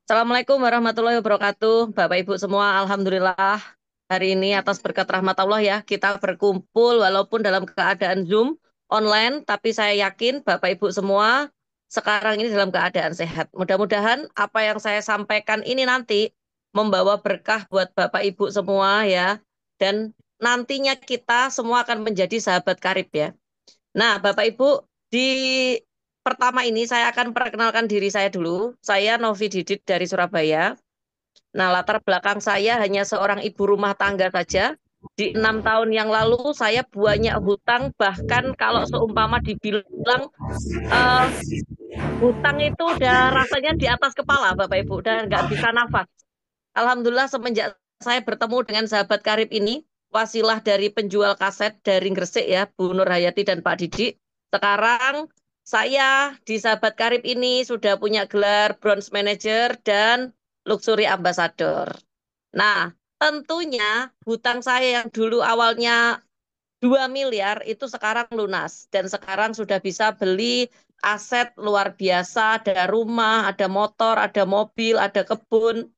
Assalamualaikum warahmatullahi wabarakatuh. Bapak Ibu semua, Alhamdulillah hari ini atas berkat rahmat Allah ya, kita berkumpul walaupun dalam keadaan Zoom online, tapi saya yakin Bapak Ibu semua sekarang ini dalam keadaan sehat. Mudah-mudahan apa yang saya sampaikan ini nanti membawa berkah buat Bapak Ibu semua ya, dan nantinya kita semua akan menjadi sahabat karib ya. Nah, Bapak Ibu, di pertama ini saya akan perkenalkan diri saya dulu. Saya Novi Didit dari Surabaya. Nah, latar belakang saya hanya seorang ibu rumah tangga saja. Di 6 tahun yang lalu saya banyak hutang, bahkan kalau seumpama dibilang eh, hutang itu udah rasanya di atas kepala, Bapak Ibu, dan nggak bisa nafas. Alhamdulillah semenjak saya bertemu dengan sahabat karib ini, wasilah dari penjual kaset dari Gresik ya, Bu Nur Hayati dan Pak Didi. Sekarang saya di sahabat karib ini sudah punya gelar Bronze Manager dan Luxury Ambassador. Nah, tentunya hutang saya yang dulu awalnya 2 miliar itu sekarang lunas. Dan sekarang sudah bisa beli aset luar biasa, ada rumah, ada motor, ada mobil, ada kebun,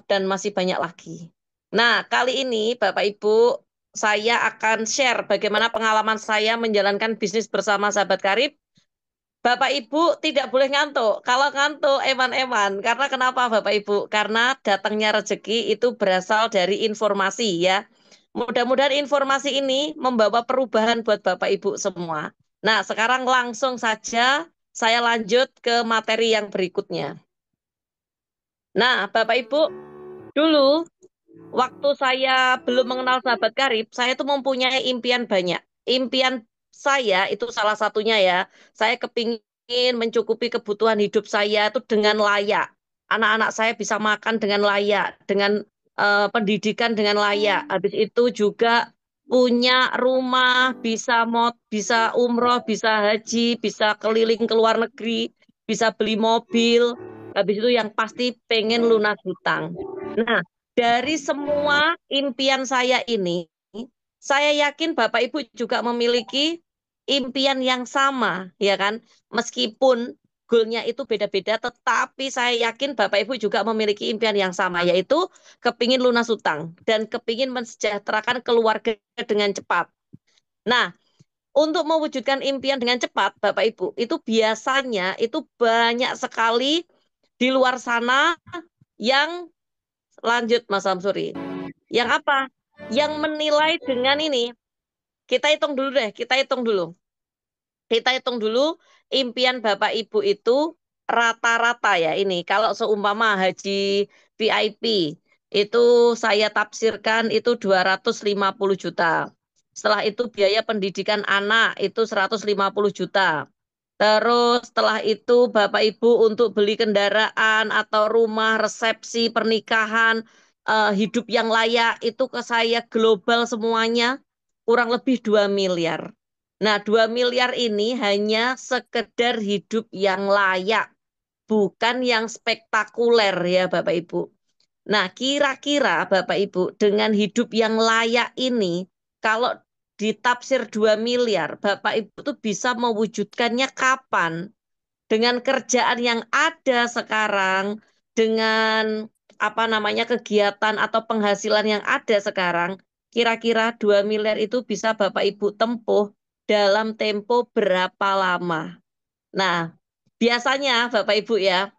dan masih banyak lagi. Nah, kali ini Bapak Ibu, saya akan share bagaimana pengalaman saya menjalankan bisnis bersama sahabat karib. Bapak Ibu tidak boleh ngantuk. Kalau ngantuk, eman-eman. Karena kenapa Bapak Ibu? Karena datangnya rezeki itu berasal dari informasi ya. Mudah-mudahan informasi ini membawa perubahan buat Bapak Ibu semua. Nah, sekarang langsung saja saya lanjut ke materi yang berikutnya. Nah, Bapak Ibu, dulu waktu saya belum mengenal sahabat karib, saya tuh mempunyai impian banyak. Impian saya itu salah satunya ya, saya kepingin mencukupi kebutuhan hidup saya itu dengan layak. Anak-anak saya bisa makan dengan layak, dengan pendidikan dengan layak. Habis itu juga punya rumah, bisa umroh, bisa haji, bisa keliling ke luar negeri, bisa beli mobil. Habis itu yang pasti pengen lunas hutang. Nah, dari semua impian saya ini, saya yakin Bapak Ibu juga memiliki impian yang sama, ya kan? Meskipun goalnya itu beda-beda, tetapi saya yakin Bapak Ibu juga memiliki impian yang sama, yaitu kepingin lunas hutang dan kepingin mensejahterakan keluarga dengan cepat. Nah, untuk mewujudkan impian dengan cepat, Bapak Ibu, itu biasanya itu banyak sekali di luar sana yang lanjut Mas Samsuri. Yang apa? Yang menilai dengan ini. Kita hitung dulu deh, kita hitung dulu. Kita hitung dulu impian Bapak Ibu itu rata-rata ya ini. Kalau seumpama haji VIP itu saya tafsirkan itu 250 juta. Setelah itu biaya pendidikan anak itu 150 juta. Terus setelah itu Bapak Ibu untuk beli kendaraan atau rumah, resepsi, pernikahan, hidup yang layak itu ke saya global semuanya kurang lebih 2 miliar. Nah, 2 miliar ini hanya sekedar hidup yang layak, bukan yang spektakuler ya Bapak Ibu. Nah, kira-kira Bapak Ibu dengan hidup yang layak ini, kalau ditafsir 2 miliar, Bapak Ibu tuh bisa mewujudkannya kapan? Dengan kerjaan yang ada sekarang, dengan apa namanya kegiatan atau penghasilan yang ada sekarang, kira-kira 2 miliar itu bisa Bapak Ibu tempuh dalam tempo berapa lama? Nah, biasanya Bapak Ibu ya,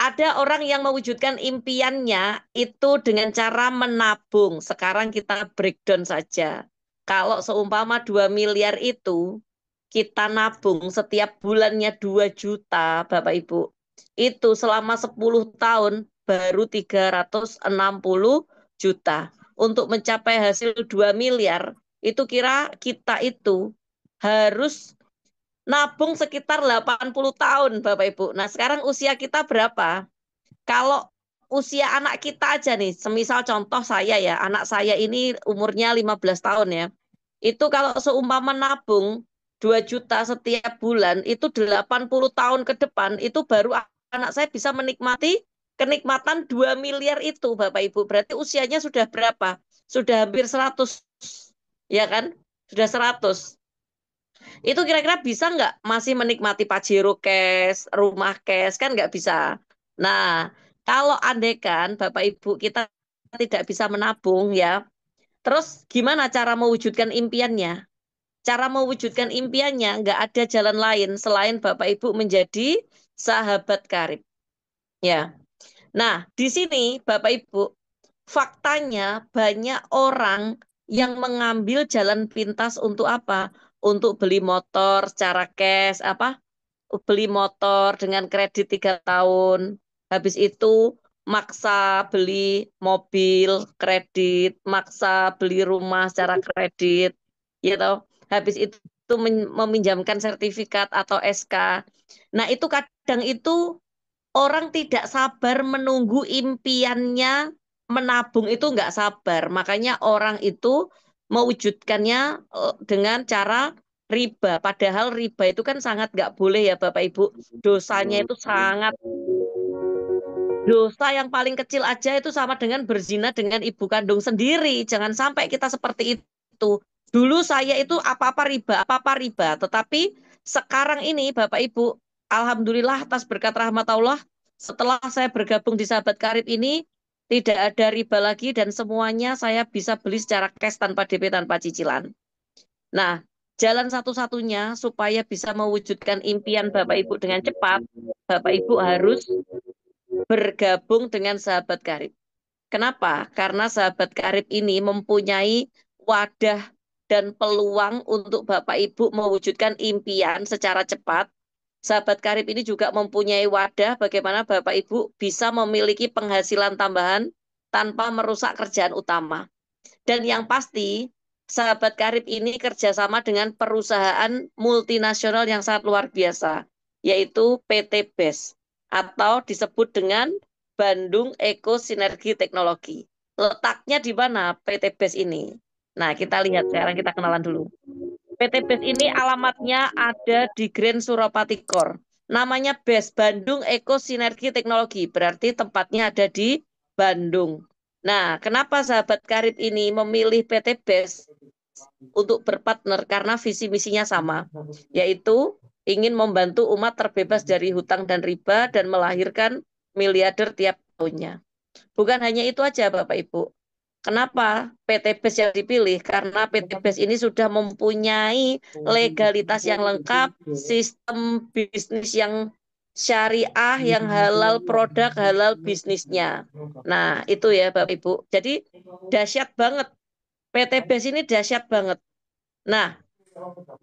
ada orang yang mewujudkan impiannya itu dengan cara menabung. Sekarang kita breakdown saja. Kalau seumpama 2 miliar itu, kita nabung setiap bulannya 2 juta, Bapak Ibu. Itu selama 10 tahun baru 360 juta. Untuk mencapai hasil 2 miliar, itu kira kita itu harus nabung sekitar 80 tahun, Bapak Ibu. Nah, sekarang usia kita berapa? Kalau usia anak kita aja nih, semisal contoh saya ya, anak saya ini umurnya 15 tahun ya. Itu kalau seumpama nabung 2 juta setiap bulan, itu 80 tahun ke depan, itu baru anak saya bisa menikmati kenikmatan 2 miliar itu, Bapak Ibu. Berarti usianya sudah berapa? Sudah hampir 100, ya kan? Sudah 100. Itu kira-kira bisa nggak masih menikmati Pajero cash, rumah cash, kan nggak bisa. Nah, kalau andekan Bapak Ibu kita tidak bisa menabung ya, terus gimana cara mewujudkan impiannya? Cara mewujudkan impiannya nggak ada jalan lain selain Bapak Ibu menjadi sahabat karib. Ya. Nah, di sini Bapak Ibu, faktanya banyak orang yang mengambil jalan pintas untuk apa? Untuk beli motor secara cash, apa? Beli motor dengan kredit 3 tahun. Habis itu maksa beli mobil kredit, maksa beli rumah secara kredit, gitu. Habis itu meminjamkan sertifikat atau SK. Nah, itu kadang itu orang tidak sabar menunggu impiannya, menabung itu nggak sabar. Makanya orang itu mewujudkannya dengan cara riba. Padahal riba itu kan sangat nggak boleh ya Bapak Ibu. Dosanya itu sangat, dosa yang paling kecil aja itu sama dengan berzina dengan ibu kandung sendiri. Jangan sampai kita seperti itu. Dulu saya itu apa-apa riba, apa-apa riba. Tetapi sekarang ini Bapak Ibu, Alhamdulillah atas berkat rahmat Allah, setelah saya bergabung di Sahabat Karib ini, tidak ada riba lagi dan semuanya saya bisa beli secara cash tanpa DP, tanpa cicilan. Nah, jalan satu-satunya supaya bisa mewujudkan impian Bapak Ibu dengan cepat, Bapak Ibu harus bergabung dengan Sahabat Karib. Kenapa? Karena Sahabat Karib ini mempunyai wadah dan peluang untuk Bapak Ibu mewujudkan impian secara cepat. Sahabat Karib ini juga mempunyai wadah bagaimana Bapak Ibu bisa memiliki penghasilan tambahan tanpa merusak kerjaan utama. Dan yang pasti, Sahabat Karib ini kerjasama dengan perusahaan multinasional yang sangat luar biasa, yaitu PT BES, atau disebut dengan Bandung Eko Sinergi Teknologi. Letaknya di mana PT BES ini? Nah, kita lihat sekarang, kita kenalan dulu. PT BES ini alamatnya ada di Grand Suropati Core. Namanya BES, Bandung Eko Sinergi Teknologi, berarti tempatnya ada di Bandung. Nah, kenapa sahabat karib ini memilih PT BES untuk berpartner? Karena visi misinya sama, yaitu ingin membantu umat terbebas dari hutang dan riba dan melahirkan miliarder tiap tahunnya. Bukan hanya itu aja Bapak Ibu. Kenapa PT BES yang dipilih? Karena PT BES ini sudah mempunyai legalitas yang lengkap, sistem bisnis yang syariah, yang halal, produk halal bisnisnya. Nah, itu ya Bapak Ibu. Jadi dahsyat banget. PT BES ini dahsyat banget. Nah,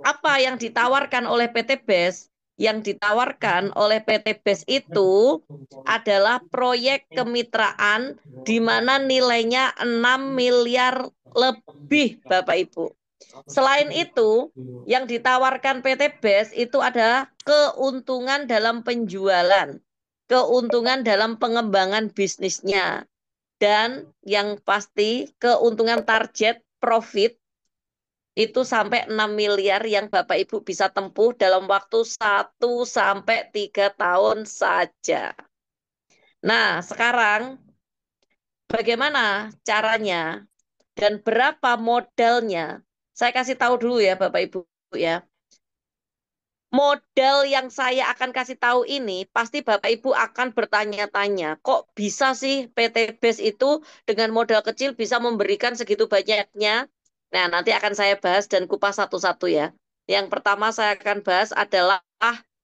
apa yang ditawarkan oleh PT BES? Yang ditawarkan oleh PT BES itu adalah proyek kemitraan di mana nilainya 6 miliar lebih, Bapak Ibu. Selain itu, yang ditawarkan PT BES itu adalah keuntungan dalam penjualan, keuntungan dalam pengembangan bisnisnya, dan yang pasti keuntungan target profit itu sampai 6 miliar yang Bapak Ibu bisa tempuh dalam waktu 1 sampai 3 tahun saja. Nah, sekarang bagaimana caranya dan berapa modalnya? Saya kasih tahu dulu ya Bapak Ibu ya. Modal yang saya akan kasih tahu ini pasti Bapak Ibu akan bertanya-tanya, kok bisa sih PT BES itu dengan modal kecil bisa memberikan segitu banyaknya? Nah, nanti akan saya bahas dan kupas satu-satu ya. Yang pertama saya akan bahas adalah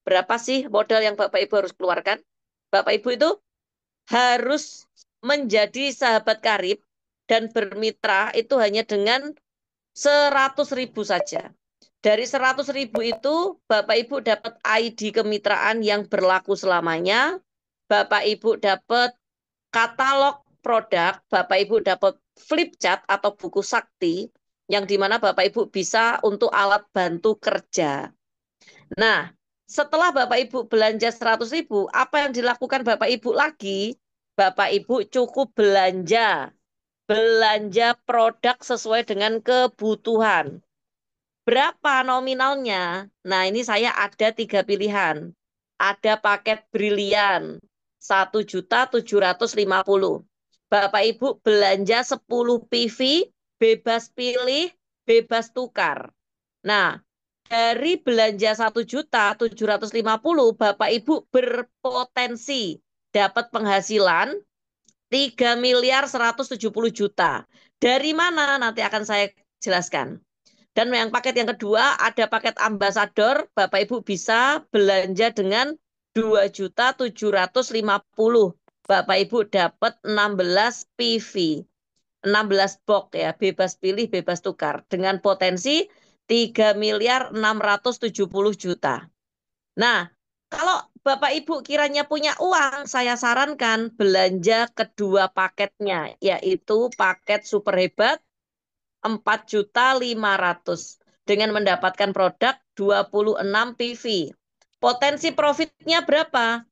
berapa sih modal yang Bapak Ibu harus keluarkan? Bapak Ibu itu harus menjadi sahabat karib dan bermitra itu hanya dengan 100.000 saja. Dari 100.000 itu, Bapak Ibu dapat ID kemitraan yang berlaku selamanya. Bapak Ibu dapat katalog produk, Bapak Ibu dapat flip chart atau buku sakti, yang dimana Bapak Ibu bisa untuk alat bantu kerja. Nah, setelah Bapak Ibu belanja 100.000, apa yang dilakukan Bapak Ibu lagi? Bapak Ibu cukup belanja. Belanja produk sesuai dengan kebutuhan. Berapa nominalnya? Nah, ini saya ada 3 pilihan. Ada paket brilian, 1.750.000. Bapak Ibu belanja 10 PV, bebas pilih, bebas tukar. Nah, dari belanja 1.750.000, Bapak Ibu berpotensi dapat penghasilan 3.170.000.000. Dari mana? Nanti akan saya jelaskan. Dan yang paket yang kedua ada paket ambasador, Bapak Ibu bisa belanja dengan 2.750.000. Bapak Ibu dapat 16 PV, 16 box ya, bebas pilih, bebas tukar dengan potensi 3.670.000.000. Nah, kalau Bapak Ibu kiranya punya uang, saya sarankan belanja kedua paketnya, yaitu paket super hebat 4.500.000 dengan mendapatkan produk 26 PV. Potensi profitnya berapa?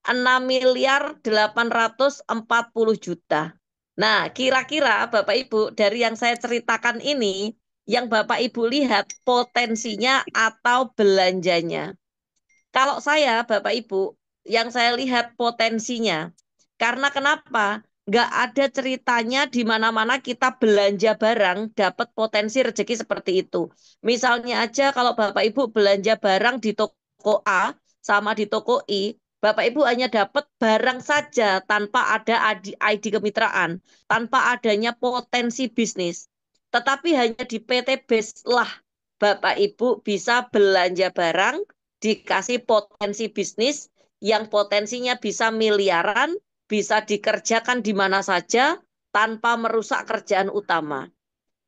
6.840.000.000. Nah, kira-kira Bapak Ibu dari yang saya ceritakan ini, yang Bapak Ibu lihat potensinya atau belanjanya. Kalau saya, Bapak Ibu, yang saya lihat potensinya. Karena kenapa? Nggak ada ceritanya di mana-mana kita belanja barang dapat potensi rezeki seperti itu. Misalnya aja kalau Bapak Ibu belanja barang di toko A sama di toko I, Bapak Ibu hanya dapat barang saja tanpa ada ID kemitraan, tanpa adanya potensi bisnis. Tetapi hanya di PT BES lah Bapak Ibu bisa belanja barang dikasih potensi bisnis yang potensinya bisa miliaran, bisa dikerjakan di mana saja tanpa merusak kerjaan utama.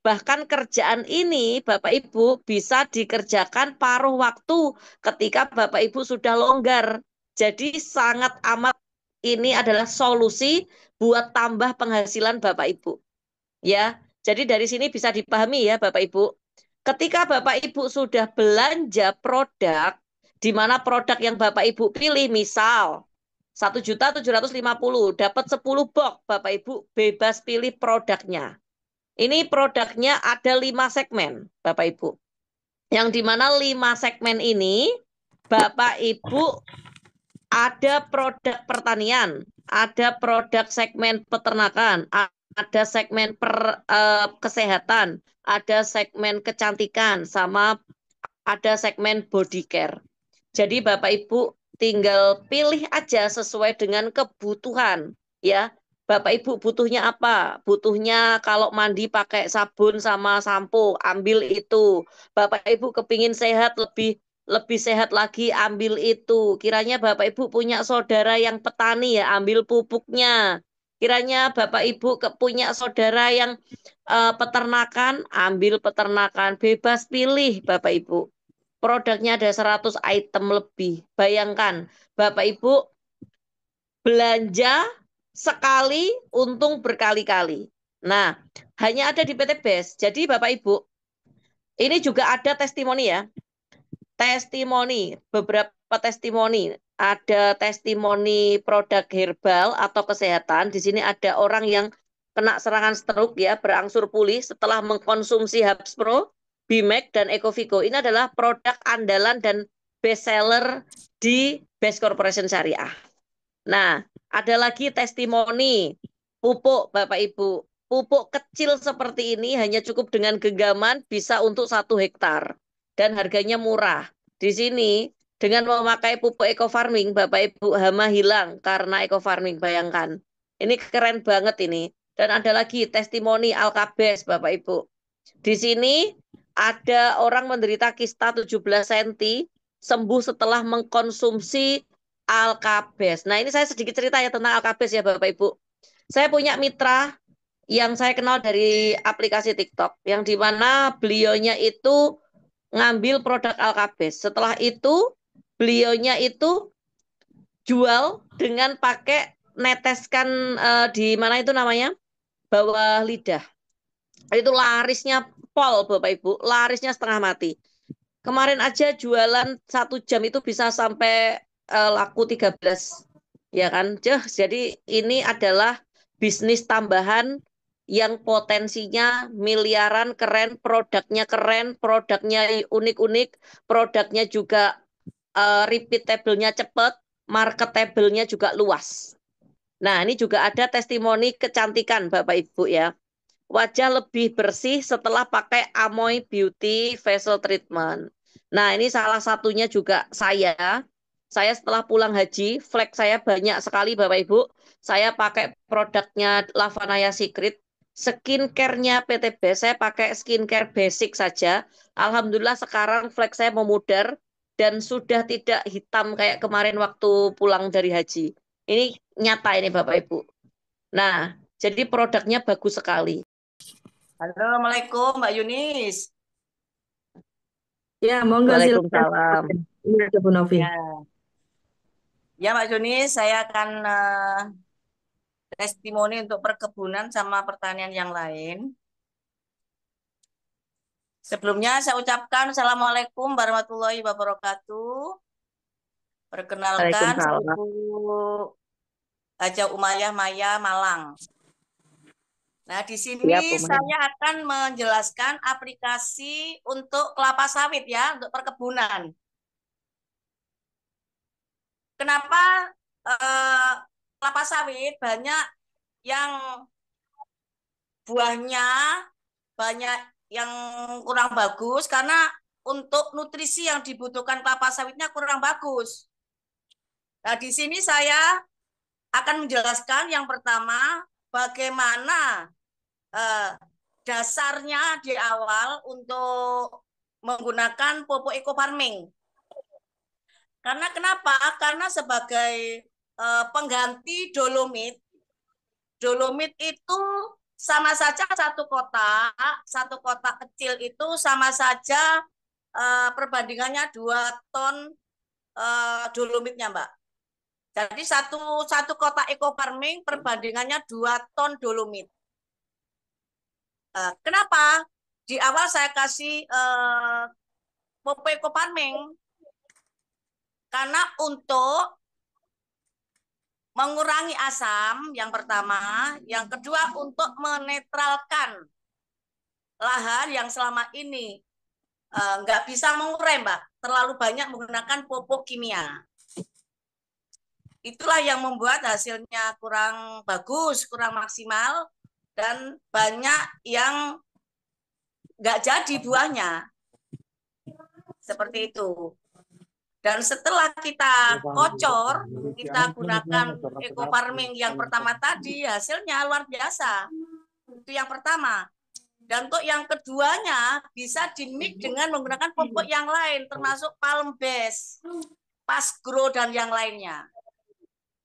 Bahkan kerjaan ini Bapak Ibu bisa dikerjakan paruh waktu ketika Bapak Ibu sudah longgar. Jadi sangat amat ini adalah solusi buat tambah penghasilan Bapak Ibu. Ya, jadi dari sini bisa dipahami ya Bapak Ibu. Ketika Bapak Ibu sudah belanja produk, di mana produk yang Bapak Ibu pilih, misal 1.750.000 dapat 10 box, Bapak Ibu bebas pilih produknya. Ini produknya ada 5 segmen, Bapak Ibu. Yang di mana 5 segmen ini, Bapak Ibu ada produk pertanian, ada produk segmen peternakan, ada segmen kesehatan, ada segmen kecantikan, sama ada segmen body care. Jadi Bapak Ibu tinggal pilih aja sesuai dengan kebutuhan ya. Bapak Ibu butuhnya apa? Butuhnya kalau mandi pakai sabun sama sampo, ambil itu. Bapak Ibu kepingin sehat lebih lebih sehat lagi, ambil itu. Kiranya Bapak Ibu punya saudara yang petani ya, ambil pupuknya. Kiranya Bapak Ibu punya saudara yang peternakan, ambil peternakan. Bebas pilih Bapak Ibu. Produknya ada 100 item lebih. Bayangkan, Bapak Ibu belanja sekali, untung berkali-kali. Nah, hanya ada di PT BES. Jadi Bapak Ibu, ini juga ada testimoni ya. Testimoni, beberapa testimoni. Ada testimoni produk herbal atau kesehatan. Di sini ada orang yang kena serangan stroke ya, berangsur pulih setelah mengkonsumsi Habs Pro, Bimek, dan Ecovigo. Ini adalah produk andalan dan best seller di Best Corporation Syariah. Nah, ada lagi testimoni pupuk Bapak Ibu. Pupuk kecil seperti ini hanya cukup dengan genggaman bisa untuk 1 hektar. Dan harganya murah. Di sini dengan memakai pupuk eco farming, Bapak Ibu hama hilang karena eco farming, bayangkan. Ini keren banget ini. Dan ada lagi testimoni Alkabes Bapak Ibu. Di sini ada orang menderita kista 17 cm sembuh setelah mengkonsumsi Alkabes. Nah, ini saya sedikit cerita ya tentang Alkabes ya Bapak Ibu. Saya punya mitra yang saya kenal dari aplikasi TikTok, yang dimana beliaunya itu ngambil produk Alkabes. Setelah itu, beliaunya itu jual dengan pakai neteskan di mana itu namanya? Bawah lidah. Itu larisnya pol Bapak Ibu, larisnya setengah mati. Kemarin aja jualan 1 jam itu bisa sampai laku 13. Ya kan? Jadi ini adalah bisnis tambahan yang potensinya miliaran, keren, produknya unik-unik, produknya juga repeatable-nya cepat, marketable-nya juga luas. Nah, ini juga ada testimoni kecantikan Bapak Ibu ya. Wajah lebih bersih setelah pakai Amoy Beauty Facial Treatment. Nah, ini salah satunya juga saya. Saya setelah pulang haji, flek saya banyak sekali Bapak Ibu. Saya pakai produknya Lavanaya Secret. Skincare-nya PTB, saya pakai skincare basic saja. Alhamdulillah sekarang flek saya memudar dan sudah tidak hitam kayak kemarin waktu pulang dari haji. Ini nyata ini Bapak Ibu. Nah, jadi produknya bagus sekali. Assalamualaikum Mbak Yunis. Ya, monggo silakan. Waalaikumsalam. Ini ada Bu Novi. Ya, ya Mbak Yunis, saya akan testimoni untuk perkebunan sama pertanian yang lain. Sebelumnya saya ucapkan Assalamualaikum warahmatullahi wabarakatuh. Perkenalkan, saya Waalaikumsalam. Ibu Haja Umayyah Maya Malang. Nah, di sini Ya, Bu Maya. saya akan menjelaskan aplikasi untuk kelapa sawit ya, untuk perkebunan. Kenapa eh, kelapa sawit banyak yang buahnya banyak yang kurang bagus karena untuk nutrisi yang dibutuhkan kelapa sawitnya kurang bagus. Nah, di sini saya akan menjelaskan yang pertama bagaimana eh, dasarnya di awal untuk menggunakan pupuk eco farming. Karena kenapa? Karena sebagai pengganti dolomit, dolomit itu sama saja satu kota kecil itu sama saja perbandingannya 2 ton dolomitnya, Mbak. Jadi satu kota eco farming perbandingannya 2 ton dolomit. Kenapa? Di awal saya kasih pupuk eco farming karena untuk mengurangi asam yang pertama, yang kedua untuk menetralkan lahan yang selama ini nggak bisa mengurai, Mbak, terlalu banyak menggunakan pupuk kimia. Itulah yang membuat hasilnya kurang bagus, kurang maksimal, dan banyak yang nggak jadi buahnya. Seperti itu. Dan setelah kita kocor, kita gunakan eco farming yang pertama tadi, hasilnya luar biasa. Itu yang pertama. Dan untuk yang keduanya, bisa dimix dengan menggunakan pupuk yang lain, termasuk palm base, pasgro, dan yang lainnya.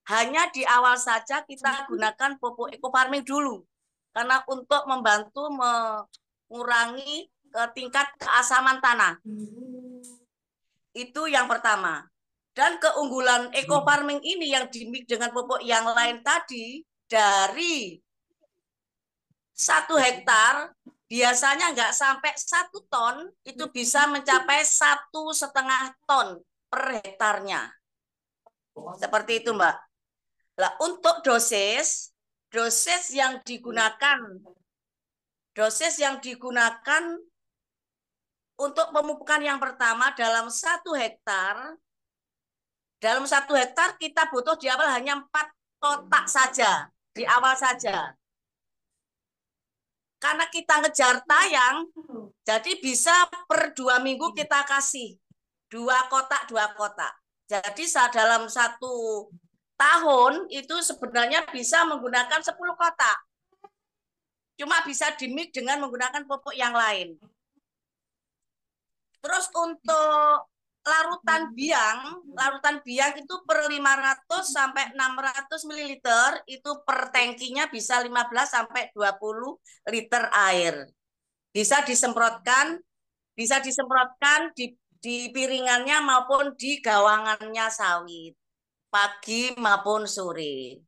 Hanya di awal saja kita gunakan pupuk eco farming dulu. Karena untuk membantu mengurangi tingkat keasaman tanah. Itu yang pertama. Dan keunggulan eco farming ini yang dimix dengan pupuk yang lain tadi, dari 1 hektar biasanya nggak sampai 1 ton, itu bisa mencapai 1,5 ton per hektarnya. Seperti itu, Mbak. Nah, untuk dosis yang digunakan untuk pemupukan yang pertama dalam 1 hektar, kita butuh di awal hanya 4 kotak saja, di awal saja. Karena kita ngejar tayang, jadi bisa per 2 minggu kita kasih 2 kotak, 2 kotak. Jadi dalam 1 tahun itu sebenarnya bisa menggunakan 10 kotak. Cuma bisa dimix dengan menggunakan pupuk yang lain. Terus untuk larutan biang itu per 500 sampai 600 ml itu per tangkinya bisa 15 sampai 20 liter air. Bisa disemprotkan di piringannya maupun di gawangannya sawit, pagi maupun sore.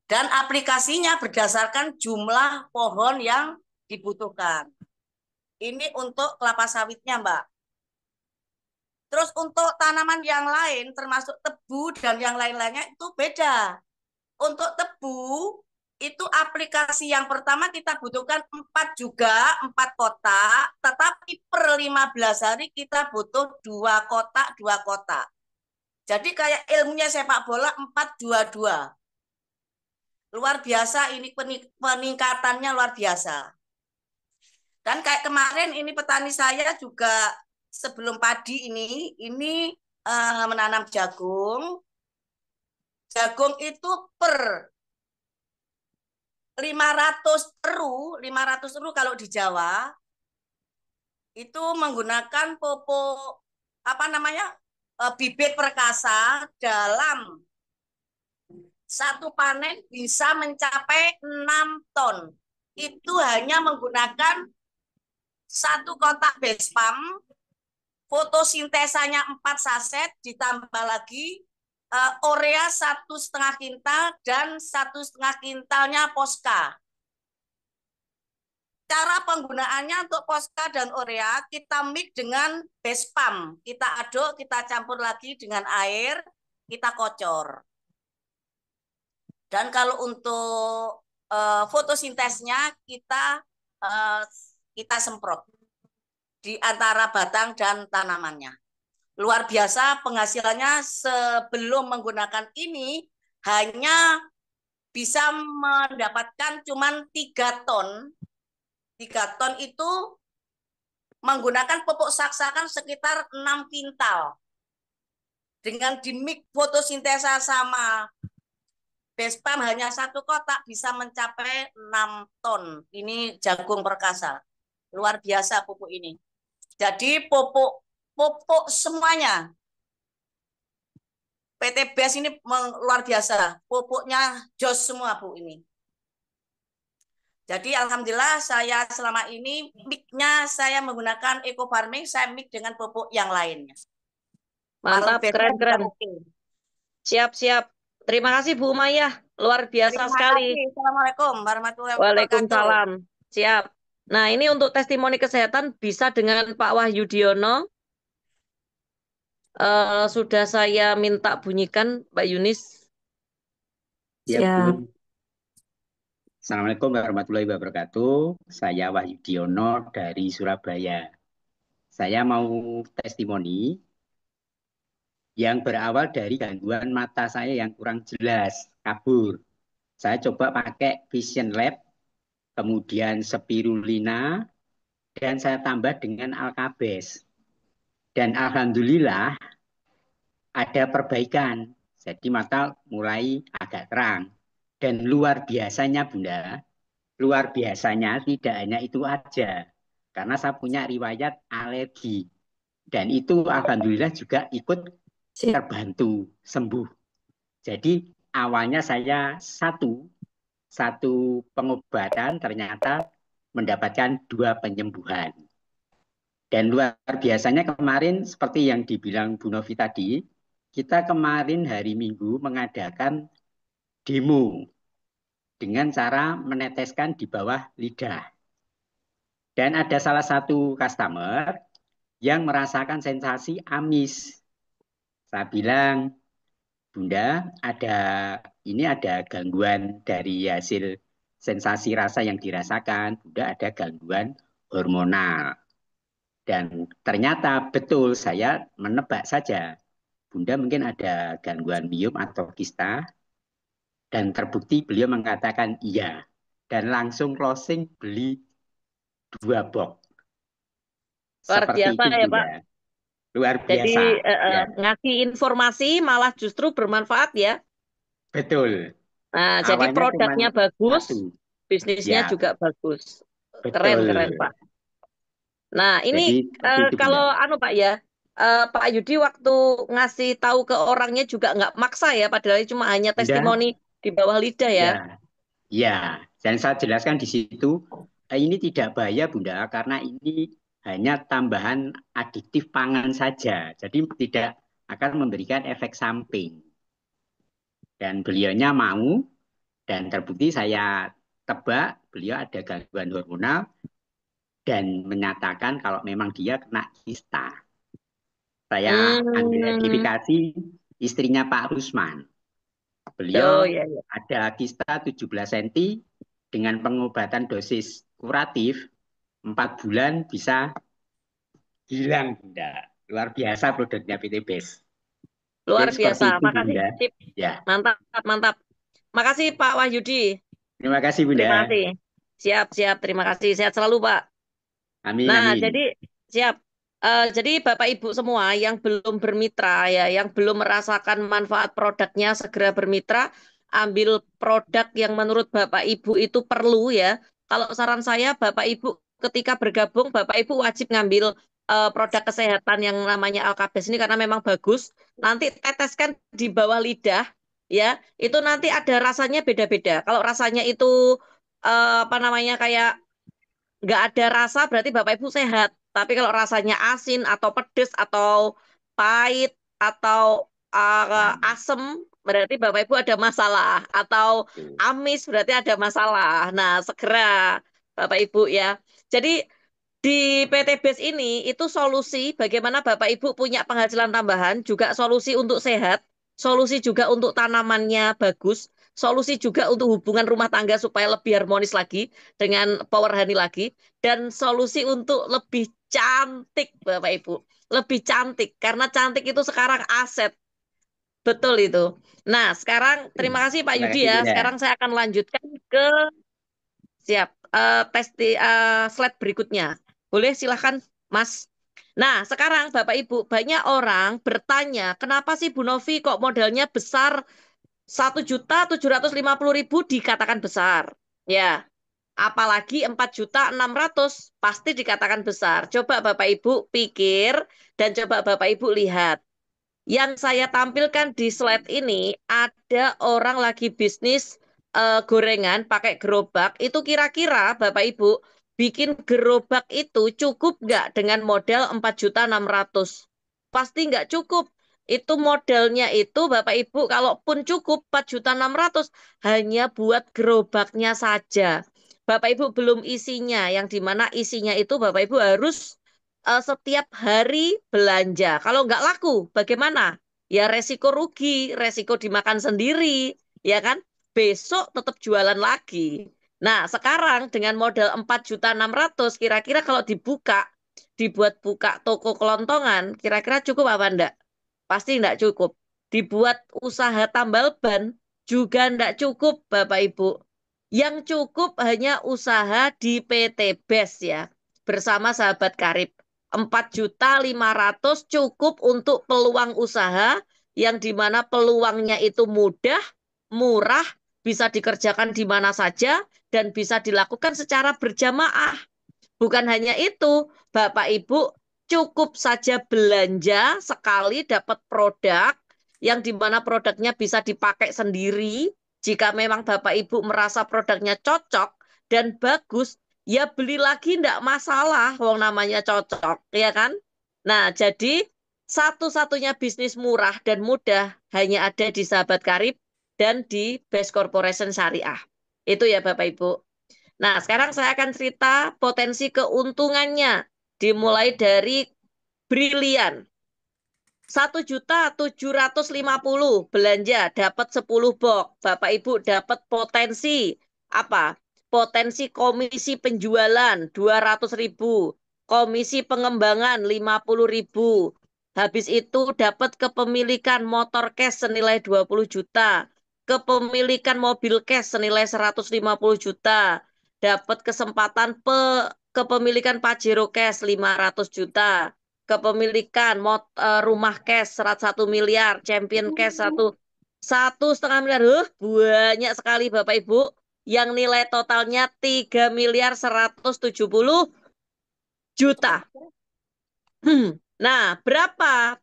Dan aplikasinya berdasarkan jumlah pohon yang dibutuhkan. Ini untuk kelapa sawitnya, Mbak. Terus untuk tanaman yang lain, termasuk tebu dan yang lain-lainnya itu beda. Untuk tebu, itu aplikasi yang pertama kita butuhkan 4 kotak, tetapi per 15 hari kita butuh 2 kotak, 2 kotak. Jadi kayak ilmunya sepak bola 4-2-2. Luar biasa, ini peningkatannya luar biasa. Dan kayak kemarin ini petani saya juga sebelum padi ini menanam jagung. Jagung itu per 500 eru kalau di Jawa itu menggunakan pupuk apa namanya bibit perkasa dalam satu panen bisa mencapai 6 ton. Itu hanya menggunakan satu kotak bespam, fotosintesanya 4 saset, ditambah lagi urea 1,5 kintal dan 1,5 kintalnya Posca. Cara penggunaannya untuk Posca dan urea, kita mix dengan bespam. Kita aduk, kita campur lagi dengan air, kita kocor. Dan kalau untuk fotosintesnya kita semprot di antara batang dan tanamannya. Luar biasa penghasilannya sebelum menggunakan ini hanya bisa mendapatkan cuman 3 ton. 3 ton itu menggunakan pupuk saksakan sekitar 6 kintal. Dengan dimix fotosintesa sama bespam hanya 1 kotak bisa mencapai 6 ton. Ini jagung perkasa. Luar biasa pupuk ini. Jadi pupuk semuanya. PT BES ini luar biasa. Pupuknya jos semua Bu ini. Jadi alhamdulillah saya selama ini mix-nya saya menggunakan eco farming, saya mix dengan pupuk yang lainnya. Mantap, keren-keren. Siap-siap. Terima kasih Bu Umayyah, luar biasa sekali. Assalamualaikum warahmatullahi wabarakatuh. Waalaikumsalam. Siap. Nah, ini untuk testimoni kesehatan bisa dengan Pak Wahyudiono. Sudah saya minta bunyikan, Mbak Yunis. Siap. Assalamualaikum warahmatullahi wabarakatuh. Saya Wahyudiono dari Surabaya. Saya mau testimoni yang berawal dari gangguan mata saya yang kurang jelas, kabur. Saya coba pakai Vision Lab, kemudian spirulina, dan saya tambah dengan alkabes. Dan alhamdulillah ada perbaikan. Jadi mata mulai agak terang. Dan luar biasanya Bunda, luar biasanya tidak hanya itu aja. Karena saya punya riwayat alergi. Dan itu alhamdulillah juga ikut terbantu sembuh. Jadi awalnya saya satu pengobatan ternyata mendapatkan 2 penyembuhan. Dan luar biasanya kemarin seperti yang dibilang Bu Novi tadi, kita kemarin hari Minggu mengadakan demo dengan cara meneteskan di bawah lidah. Dan ada salah satu customer yang merasakan sensasi amis. Saya bilang, Bunda, ini ada gangguan dari hasil sensasi rasa yang dirasakan. Bunda ada gangguan hormonal. Dan ternyata betul saya menebak saja. Bunda mungkin ada gangguan miom atau kista. Dan terbukti beliau mengatakan iya. Dan langsung closing beli 2 box. Luar Seperti biasa itu, ya Bunda. Pak. Luar biasa. Jadi ya. ngasih informasi malah justru bermanfaat ya. Betul. Nah, jadi Awalnya produknya cuma bagus, 1. bisnisnya Ya. juga bagus. Betul. Keren Pak. Nah, ini Jadi, itu, kalau Bunda. Pak ya, Pak Yudi waktu ngasih tahu ke orangnya juga nggak maksa ya, padahal cuma hanya testimoni di bawah lidah ya. Ya. Dan saya jelaskan di situ, ini tidak bahaya Bunda, karena ini hanya tambahan adiktif pangan saja. Jadi tidak akan memberikan efek samping. Dan beliaunya mau, dan terbukti saya tebak beliau ada gangguan hormonal, dan menyatakan kalau memang dia kena kista. Saya ambil identifikasi istrinya Pak Rusman. Beliau ada kista 17 cm dengan pengobatan dosis kuratif 4 bulan bisa hilang Bunda. Luar biasa produknya PT BES. Luar biasa. Itu, makasih. Sip. Ya. Mantap. Makasih Pak Wahyudi. Terima kasih Bunda. Terima kasih. Siap. Terima kasih. Sehat selalu Pak. Amin. Nah, amin. jadi siap. Jadi Bapak Ibu semua yang belum bermitra ya, yang belum merasakan manfaat produknya segera bermitra, ambil produk yang menurut Bapak Ibu itu perlu ya. Kalau saran saya Bapak Ibu ketika bergabung Bapak Ibu wajib ngambil produk kesehatan yang namanya Alkabes ini karena memang bagus. Nanti teteskan di bawah lidah ya, itu nanti ada rasanya beda-beda. Kalau rasanya itu apa namanya kayak nggak ada rasa berarti Bapak Ibu sehat. Tapi kalau rasanya asin atau pedes atau pahit atau asem berarti Bapak Ibu ada masalah. Atau amis berarti ada masalah. Nah, segera Bapak Ibu ya. Jadi di PT BES ini itu solusi bagaimana Bapak Ibu punya penghasilan tambahan, juga solusi untuk sehat, solusi juga untuk tanamannya bagus, solusi juga untuk hubungan rumah tangga supaya lebih harmonis lagi dengan Power Honey lagi, dan solusi untuk lebih cantik Bapak Ibu. Lebih cantik, karena cantik itu sekarang aset. Betul itu. Nah, sekarang terima kasih Pak Terima Yudi kasih ya. Bunda. Sekarang saya akan lanjutkan ke siap. Slide berikutnya. Boleh silahkan, Mas. Nah, sekarang Bapak Ibu, banyak orang bertanya, kenapa sih Bu Novi kok modalnya besar 1.750.000 dikatakan besar? Ya, apalagi 4.600.000 pasti dikatakan besar. Coba Bapak Ibu pikir dan coba Bapak Ibu lihat. Yang saya tampilkan di slide ini ada orang lagi bisnis gorengan pakai gerobak. Itu kira-kira Bapak Ibu bikin gerobak itu cukup nggak dengan modal 4.600.000? Pasti nggak cukup. Itu modalnya itu Bapak Ibu kalaupun cukup 4.600.000 hanya buat gerobaknya saja. Bapak Ibu belum isinya, yang dimana isinya itu Bapak Ibu harus setiap hari belanja. Kalau nggak laku, bagaimana? Ya resiko rugi, resiko dimakan sendiri, ya kan? Besok tetap jualan lagi. Nah, sekarang dengan modal 4.600.000, kira-kira kalau dibuka, dibuat buka toko kelontongan, kira-kira cukup apa enggak? Pasti enggak cukup. Dibuat usaha tambal ban, juga enggak cukup, Bapak Ibu. Yang cukup hanya usaha di PT BES ya, bersama sahabat karib. 4.500.000 cukup untuk peluang usaha yang dimana peluangnya itu mudah, murah, bisa dikerjakan di mana saja, dan bisa dilakukan secara berjamaah. Bukan hanya itu, Bapak Ibu cukup saja belanja sekali dapat produk yang dimana produknya bisa dipakai sendiri. Jika memang Bapak Ibu merasa produknya cocok dan bagus, ya beli lagi enggak masalah, wong namanya cocok, ya kan? Nah, jadi satu-satunya bisnis murah dan mudah hanya ada di Sahabat Karib dan di Best Corporation Syariah. Itu ya Bapak Ibu. Nah, sekarang saya akan cerita potensi keuntungannya. Dimulai dari Brilian. 1.750.000 belanja dapat 10 box. Bapak Ibu dapat potensi apa? Potensi komisi penjualan 200.000, komisi pengembangan 50.000. Habis itu dapat kepemilikan motor cash senilai 20 juta, kepemilikan mobil cash senilai 150 juta, dapat kesempatan kepemilikan Pajero cash 500 juta, kepemilikan rumah cash 101 miliar, champion cash 1,5 miliar. Banyak sekali Bapak Ibu yang nilai totalnya 3.170 juta. Nah, berapa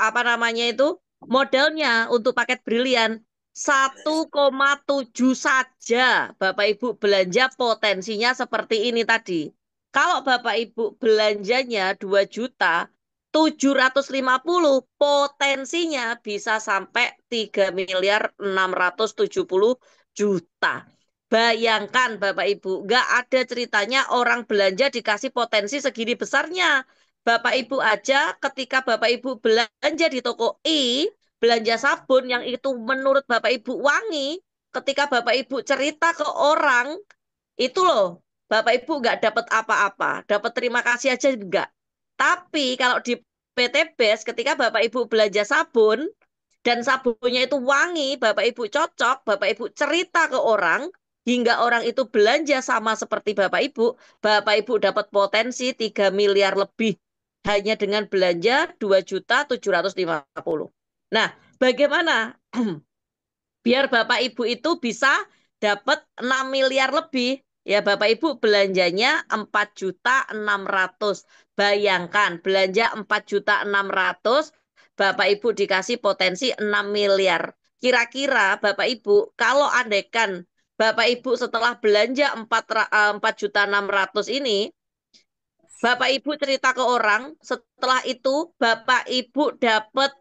apa namanya itu modalnya untuk paket brilian? 1,7 saja Bapak Ibu belanja potensinya seperti ini tadi. Kalau Bapak Ibu belanjanya 2.750.000, potensinya bisa sampai 3.670.000.000. Bayangkan Bapak Ibu, nggak ada ceritanya orang belanja dikasih potensi segini besarnya. Bapak Ibu aja ketika Bapak Ibu belanja di toko belanja sabun yang itu menurut Bapak Ibu wangi, ketika Bapak Ibu cerita ke orang, itu loh, Bapak Ibu nggak dapat apa-apa, dapat terima kasih aja enggak. Tapi kalau di PT BES, ketika Bapak Ibu belanja sabun, dan sabunnya itu wangi, Bapak Ibu cocok, Bapak Ibu cerita ke orang, hingga orang itu belanja sama seperti Bapak Ibu dapat potensi 3 miliar lebih hanya dengan belanja 2.750.000. Nah, bagaimana biar Bapak Ibu itu bisa dapat 6 miliar lebih? Ya, Bapak Ibu belanjanya 4.600.000. Bayangkan belanja 4.600.000, Bapak Ibu dikasih potensi 6 miliar. Kira-kira Bapak Ibu kalau andaikan Bapak Ibu setelah belanja 4.600.000 ini, Bapak Ibu cerita ke orang, setelah itu Bapak Ibu dapat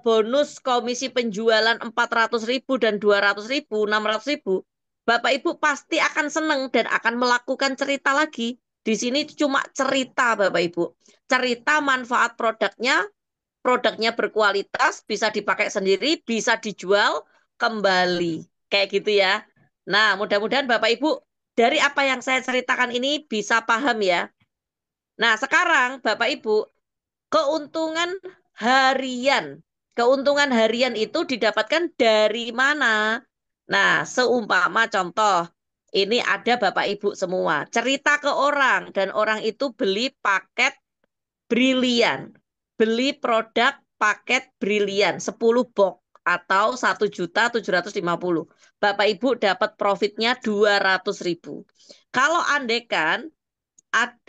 bonus komisi penjualan 400.000 dan 200.000, 600.000. Bapak Ibu pasti akan senang dan akan melakukan cerita lagi. Di sini cuma cerita Bapak Ibu. Cerita manfaat produknya berkualitas, bisa dipakai sendiri, bisa dijual kembali. Kayak gitu ya. Nah, mudah-mudahan Bapak Ibu dari apa yang saya ceritakan ini bisa paham ya. Nah, sekarang Bapak Ibu, keuntungan harian. Keuntungan harian itu didapatkan dari mana? Nah, seumpama contoh, ini ada Bapak Ibu semua, cerita ke orang, dan orang itu beli paket brilian. Beli produk paket brilian, 10 box atau 1.750.000. Bapak Ibu dapat profitnya 200.000. Kalau andekan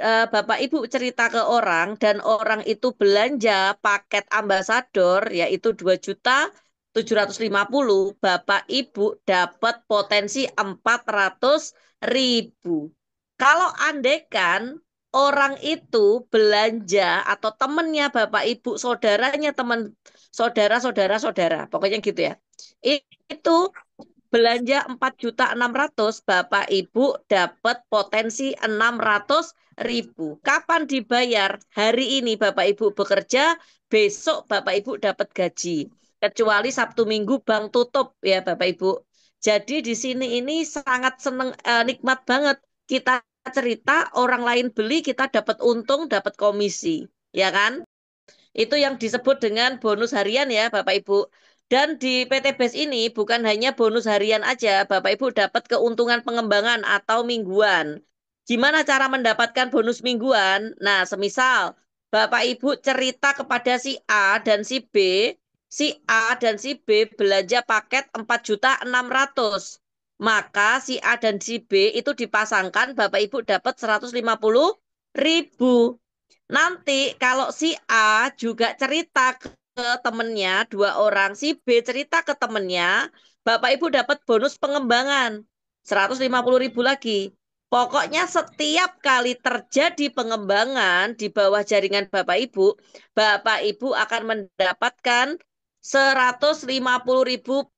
Bapak Ibu cerita ke orang dan orang itu belanja paket ambasador yaitu 2.750.000, Bapak Ibu dapat potensi 400.000. Kalau andekan orang itu belanja atau temennya Bapak Ibu, saudaranya teman saudara, pokoknya gitu ya. Itu belanja 4.600.000, Bapak Ibu dapat potensi 600.000. Kapan dibayar? Hari ini Bapak Ibu bekerja, besok Bapak Ibu dapat gaji. Kecuali Sabtu Minggu bank tutup ya Bapak Ibu. Jadi di sini ini sangat seneng, nikmat banget. Kita cerita, orang lain beli, kita dapat untung, dapat komisi. Ya kan? Itu yang disebut dengan bonus harian ya Bapak Ibu. Dan di PT BES ini bukan hanya bonus harian aja, Bapak Ibu dapat keuntungan pengembangan atau mingguan. Gimana cara mendapatkan bonus mingguan? Nah, semisal Bapak Ibu cerita kepada si A dan si A dan si B belanja paket 4.600.000. Maka si A dan si B itu dipasangkan, Bapak Ibu dapat 150.000. Nanti kalau si A juga cerita ke temennya, 2 orang, si B cerita ke temennya, Bapak Ibu dapat bonus pengembangan 150.000 lagi. Pokoknya setiap kali terjadi pengembangan di bawah jaringan Bapak Ibu akan mendapatkan 150.000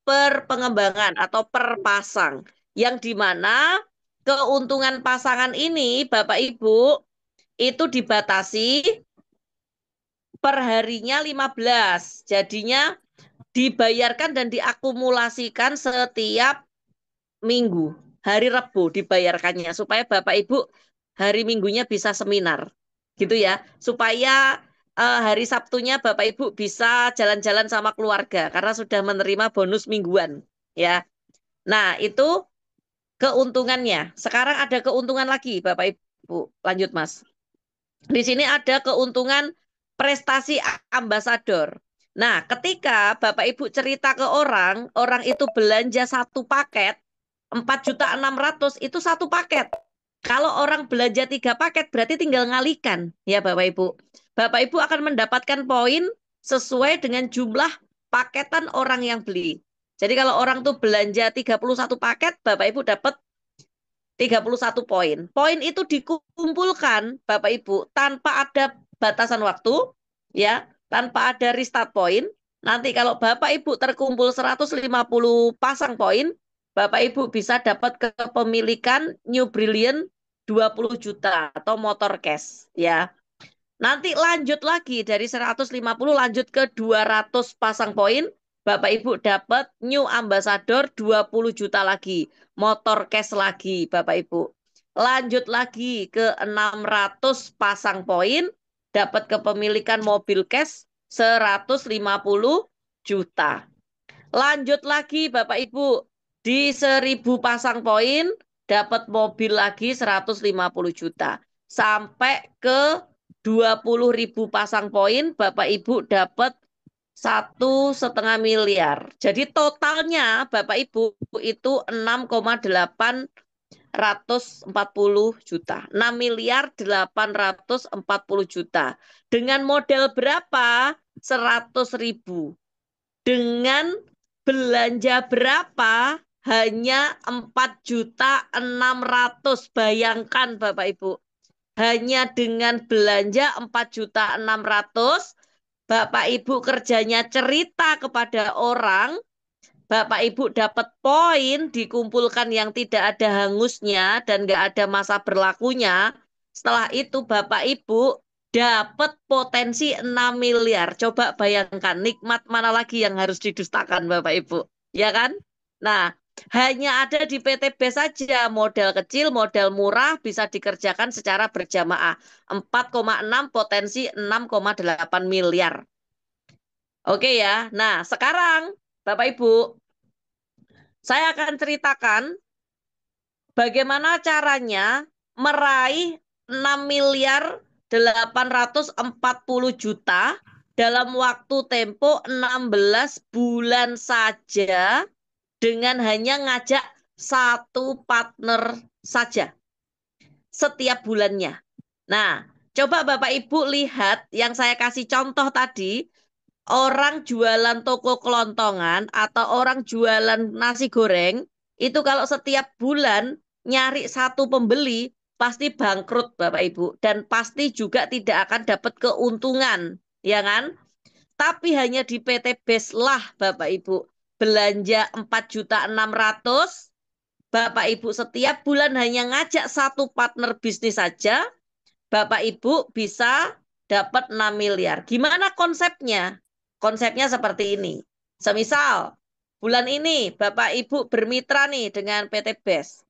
per pengembangan atau per pasang. Yang dimana keuntungan pasangan ini Bapak Ibu itu dibatasi per harinya 15. Jadinya dibayarkan dan diakumulasikan setiap minggu. Hari Rabu dibayarkannya supaya Bapak Ibu hari Minggunya bisa seminar. Gitu ya. Supaya hari Sabtunya Bapak Ibu bisa jalan-jalan sama keluarga karena sudah menerima bonus mingguan, ya. Nah, itu keuntungannya. Sekarang ada keuntungan lagi Bapak Ibu. Lanjut, Mas. Di sini ada keuntungan prestasi ambasador. Nah, ketika Bapak Ibu cerita ke orang, orang itu belanja satu paket, 4.600.000 itu satu paket. Kalau orang belanja 3 paket, berarti tinggal ngalikan, ya Bapak Ibu. Bapak Ibu akan mendapatkan poin sesuai dengan jumlah paketan orang yang beli. Jadi kalau orang tuh belanja 31 paket, Bapak Ibu dapat 31 poin. Poin itu dikumpulkan Bapak Ibu tanpa ada batasan waktu, ya, tanpa ada restart point. Nanti kalau Bapak Ibu terkumpul 150 pasang poin, Bapak Ibu bisa dapat kepemilikan New Brilliant 20 juta atau motor cash, ya. Nanti lanjut lagi dari 150 lanjut ke 200 pasang poin, Bapak Ibu dapat New Ambassador 20 juta lagi. Motor cash lagi Bapak Ibu. Lanjut lagi ke 600 pasang poin, dapat kepemilikan mobil cash 150 juta. Lanjut lagi Bapak Ibu, di 1000 pasang poin, dapat mobil lagi 150 juta. Sampai ke 20.000 pasang poin, Bapak Ibu dapat 1,5 miliar. Jadi totalnya Bapak Ibu itu 6,840 juta. 6.840 juta. Dengan modal berapa? 100.000. Dengan belanja berapa? Hanya 4.600.000. Bayangkan Bapak Ibu. Hanya dengan belanja 4.600.000, Bapak Ibu kerjanya cerita kepada orang, Bapak Ibu dapat poin, dikumpulkan yang tidak ada hangusnya dan nggak ada masa berlakunya. Setelah itu Bapak Ibu dapat potensi 6 miliar. Coba bayangkan, nikmat mana lagi yang harus didustakan Bapak Ibu. Ya kan? Nah, hanya ada di PTB saja, modal kecil, modal murah, bisa dikerjakan secara berjamaah. 4,6 potensi 6,8 miliar. Oke ya, nah sekarang Bapak Ibu, saya akan ceritakan bagaimana caranya meraih 6.840 juta dalam waktu tempo 16 bulan saja dengan hanya ngajak satu partner saja setiap bulannya. Nah, coba Bapak Ibu lihat yang saya kasih contoh tadi, orang jualan toko kelontongan atau orang jualan nasi goreng, itu kalau setiap bulan nyari satu pembeli, pasti bangkrut Bapak Ibu. Dan pasti juga tidak akan dapat keuntungan, ya kan? Tapi hanya di PT BES lah Bapak Ibu. Belanja 4.600.000, Bapak Ibu setiap bulan hanya ngajak satu partner bisnis saja, Bapak Ibu bisa dapat 6 miliar. Gimana konsepnya? Konsepnya seperti ini. Semisal, bulan ini Bapak Ibu bermitra nih dengan PT BES.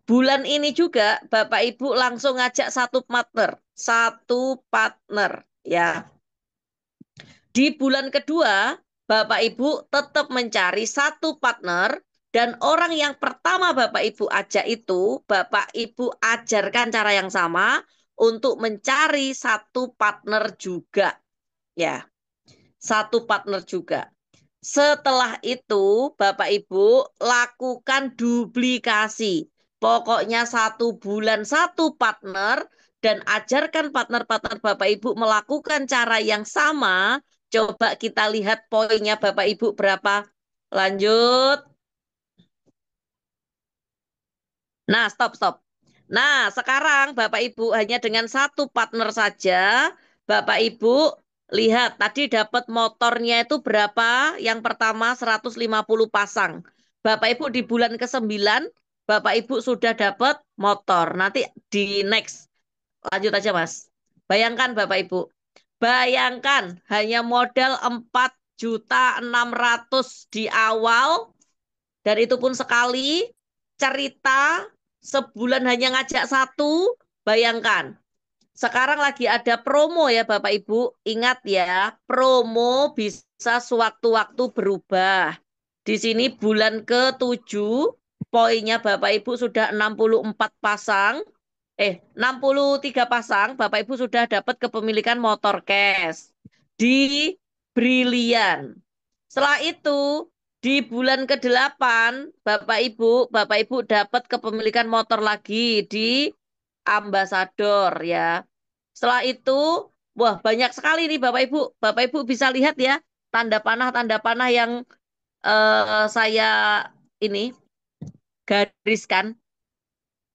Bulan ini juga Bapak Ibu langsung ngajak satu partner. Satu partner. Ya. Di bulan kedua, Bapak Ibu tetap mencari satu partner. Dan orang yang pertama Bapak Ibu ajak itu, Bapak Ibu ajarkan cara yang sama untuk mencari satu partner juga. Ya, satu partner juga. Setelah itu, Bapak Ibu lakukan duplikasi. Pokoknya 1 bulan 1 partner dan ajarkan partner-partner Bapak Ibu melakukan cara yang sama. Coba kita lihat poinnya Bapak Ibu berapa. Lanjut. Nah, stop. Nah, sekarang Bapak Ibu hanya dengan satu partner saja, Bapak Ibu lihat tadi dapat motornya itu berapa? Yang pertama 150 pasang. Bapak Ibu di bulan ke-9, Bapak Ibu sudah dapat motor. Nanti di next. Lanjut aja, Mas. Bayangkan Bapak Ibu. Bayangkan hanya modal 4.600.000 di awal. Dan itu pun sekali cerita sebulan hanya ngajak satu, bayangkan. Sekarang lagi ada promo ya Bapak Ibu. Ingat ya, promo bisa sewaktu-waktu berubah. Di sini bulan ke-7, poinnya Bapak Ibu sudah 64 pasang. 63 pasang, Bapak Ibu sudah dapat kepemilikan motor cash di Brilian. Setelah itu, di bulan ke-8, Bapak Ibu dapat kepemilikan motor lagi di Ambasador ya. Setelah itu, wah banyak sekali nih Bapak Ibu. Bapak Ibu bisa lihat ya, tanda panah yang saya ini gariskan.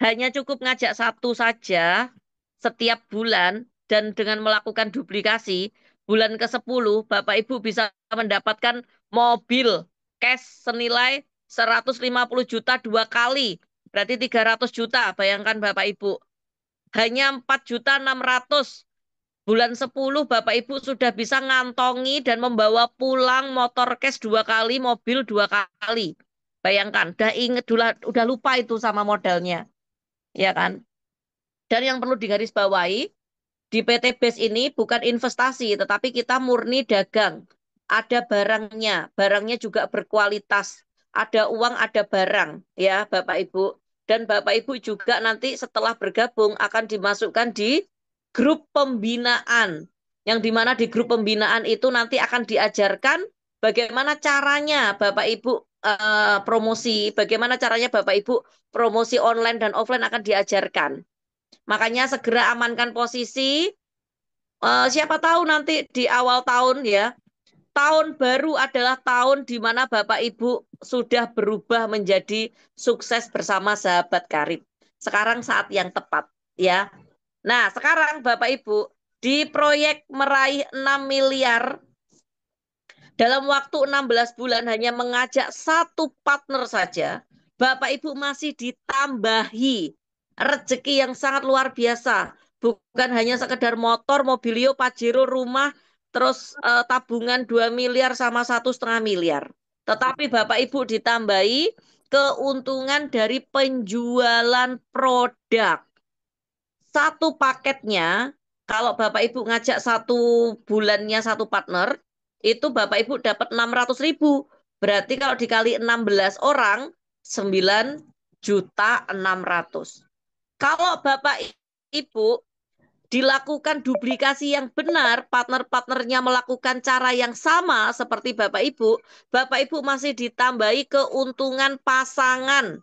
Hanya cukup ngajak satu saja setiap bulan dan dengan melakukan duplikasi, bulan ke-10 Bapak Ibu bisa mendapatkan mobil cash senilai 150 juta 2 kali. Berarti 300 juta, bayangkan Bapak Ibu. Hanya 4.600.000. Bulan 10 Bapak Ibu sudah bisa ngantongi dan membawa pulang motor cash 2 kali, mobil 2 kali. Bayangkan, udah lupa itu sama modalnya. Ya kan? Dan yang perlu digarisbawahi, di PT BES ini bukan investasi, tetapi kita murni dagang. Ada barangnya juga berkualitas. Ada uang, ada barang, ya Bapak Ibu. Dan Bapak Ibu juga nanti setelah bergabung akan dimasukkan di grup pembinaan. Yang dimana di grup pembinaan itu nanti akan diajarkan bagaimana caranya Bapak Ibu promosi, bagaimana caranya Bapak Ibu promosi online dan offline akan diajarkan. Makanya segera amankan posisi. Siapa tahu nanti di awal tahun ya, tahun baru adalah tahun di mana Bapak Ibu sudah berubah menjadi sukses bersama sahabat karib. Sekarang saat yang tepat ya. Nah, sekarang Bapak Ibu di proyek meraih 6 miliar dalam waktu 16 bulan hanya mengajak satu partner saja, Bapak Ibu masih ditambahi rezeki yang sangat luar biasa. Bukan hanya sekedar motor, mobilio, pajero, rumah, terus tabungan 2 miliar sama 1,5 miliar. Tetapi Bapak Ibu ditambahi keuntungan dari penjualan produk. Satu paketnya, kalau Bapak Ibu ngajak satu bulannya satu partner, itu Bapak Ibu dapat 600.000. Berarti kalau dikali 16 orang, 9.600.000. Kalau Bapak Ibu dilakukan duplikasi yang benar, partner-partnernya melakukan cara yang sama seperti Bapak Ibu masih ditambahi keuntungan pasangan.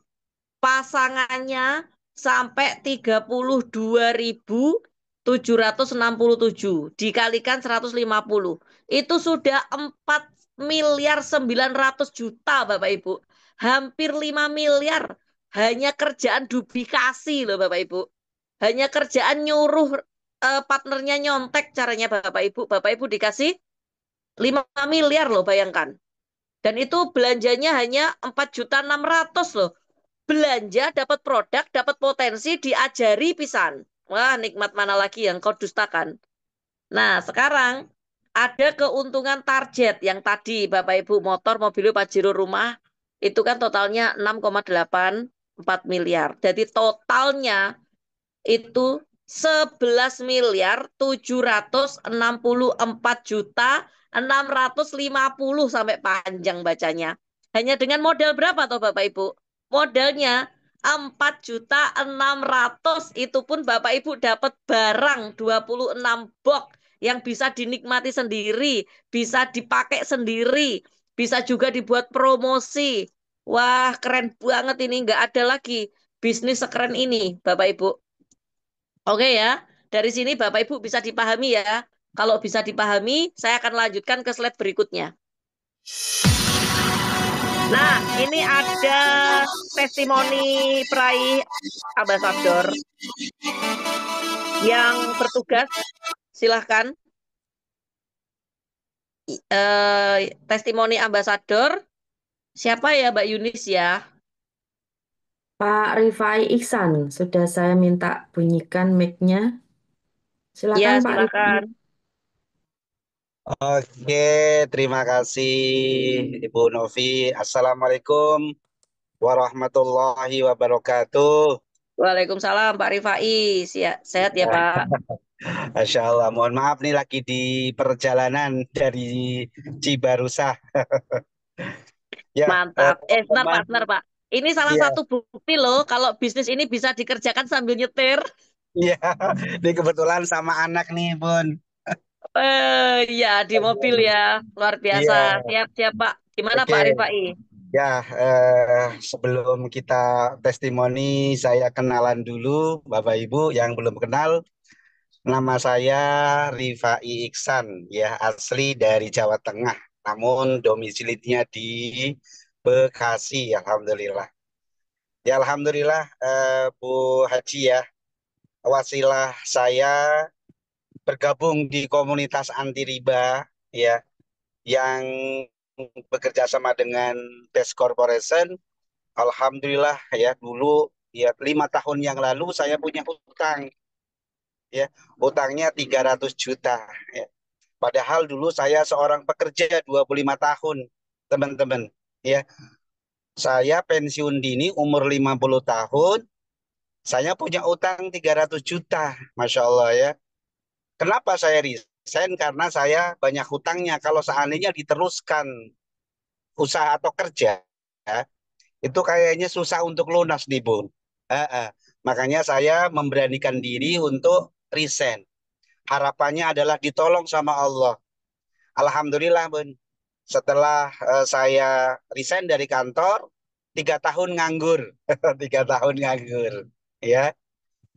Pasangannya sampai 32.767 dikalikan 150. Itu sudah 4.900.000.000 Bapak Ibu. Hampir 5 miliar. Hanya kerjaan duplikasi loh Bapak Ibu. Hanya kerjaan nyuruh partnernya nyontek caranya Bapak Ibu. Bapak Ibu dikasih 5 miliar loh bayangkan. Dan itu belanjanya hanya 4.600.000 loh. Belanja, dapat produk, dapat potensi, diajari pisan. Wah, nikmat mana lagi yang kau dustakan. Nah, sekarang ada keuntungan target yang tadi Bapak Ibu motor, mobil, pajero, rumah itu kan totalnya 6,84 miliar. Jadi totalnya itu 11.764.650.000 sampai panjang bacanya. Hanya dengan modal berapa toh Bapak Ibu? Modalnya 4.600.000 itu pun Bapak Ibu dapat barang 26 box yang bisa dinikmati sendiri, bisa dipakai sendiri, bisa juga dibuat promosi. Wah, keren banget ini. Nggak ada lagi bisnis sekeren ini, Bapak Ibu. Oke ya, dari sini Bapak Ibu bisa dipahami ya. Kalau bisa dipahami, saya akan lanjutkan ke slide berikutnya. Nah, ini ada testimoni peraih ambasador yang bertugas. Silahkan. Testimoni ambasador. Siapa ya Mbak Yunis ya? Pak Rifai Iksan, sudah saya minta bunyikan mic-nya. Ya, Silakan Pak Rifai. silakan. Oke, terima kasih Ibu Novi. Assalamualaikum warahmatullahi wabarakatuh. Waalaikumsalam Pak Rifai. Sehat ya Pak? Masya Allah, mohon maaf nih lagi di perjalanan dari Cibarusah. Ya, Mantap. teman-teman. Sebentar Pak. Ini salah Iya, satu bukti loh kalau bisnis ini bisa dikerjakan sambil nyetir. iya. Ini kebetulan sama anak nih, Bun. Ya di mobil ya. Luar biasa. Iya, Siap-siap Pak. Gimana Pak oke. Rifai? Ya, sebelum kita testimoni, saya kenalan dulu, Bapak Ibu yang belum kenal. Nama saya Rifai Iksan, ya asli dari Jawa Tengah, namun domisilinya di Bekasi, alhamdulillah. Ya, alhamdulillah, Bu Haji ya, wasilah saya bergabung di komunitas anti riba, ya, yang bekerja sama dengan Best Corporation. Alhamdulillah ya dulu ya 5 tahun yang lalu saya punya utang ya utangnya 300 juta ya. Padahal dulu saya seorang pekerja 25 tahun teman-teman ya. Saya pensiun dini umur 50 tahun. Saya punya utang 300 juta. Masya Allah ya. Kenapa saya resign? Karena saya banyak hutangnya. Kalau seandainya diteruskan usaha atau kerja ya, itu kayaknya susah untuk lunas nih Bun. Makanya saya memberanikan diri untuk resign. harapannya adalah ditolong sama Allah. Alhamdulillah, Bun. Setelah saya resign dari kantor, 3 tahun nganggur, 3 tahun nganggur, ya,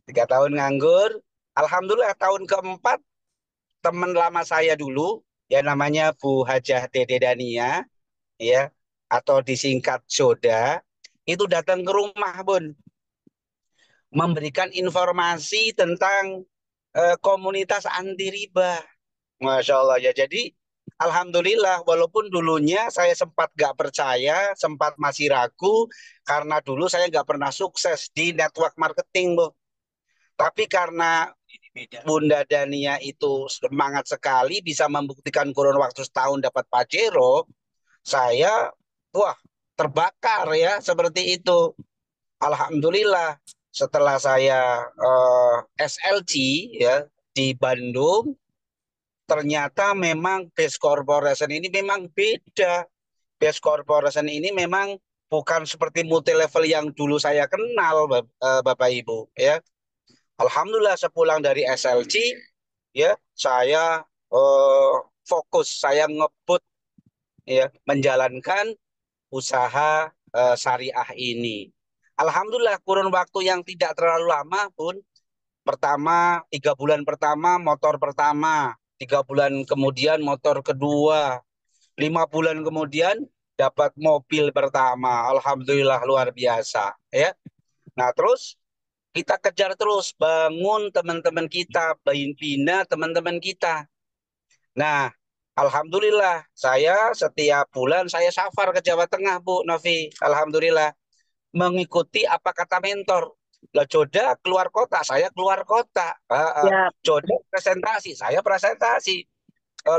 3 tahun nganggur. Alhamdulillah tahun keempat teman lama saya dulu, ya namanya Bu Hajah Dede Dania, ya, atau disingkat Soda, itu datang ke rumah, Bun, memberikan informasi tentang komunitas anti riba. Masya Allah ya. Jadi alhamdulillah walaupun dulunya saya sempat gak percaya, sempat masih ragu karena dulu saya gak pernah sukses di network marketing, Bu. Tapi karena Bunda Dania itu semangat sekali bisa membuktikan kurun waktu setahun dapat Pajero, saya wah terbakar ya seperti itu. Alhamdulillah setelah saya SLG ya di Bandung, ternyata memang Base Corporation ini memang beda. Base Corporation ini memang bukan seperti multi level yang dulu saya kenal, Bapak Ibu ya. Alhamdulillah sepulang dari SLG ya saya fokus, saya ngebut ya menjalankan usaha syariah ini. Alhamdulillah kurun waktu yang tidak terlalu lama pun, pertama 3 bulan pertama motor pertama, 3 bulan kemudian motor kedua, 5 bulan kemudian dapat mobil pertama. Alhamdulillah luar biasa ya. Nah terus kita kejar terus bangun teman-teman kita, bina teman-teman kita. Nah alhamdulillah saya setiap bulan saya safar ke Jawa Tengah, Bu Novi. Alhamdulillah mengikuti apa kata mentor. Lah Joda keluar kota, saya keluar kota. Ya, Joda presentasi, saya presentasi.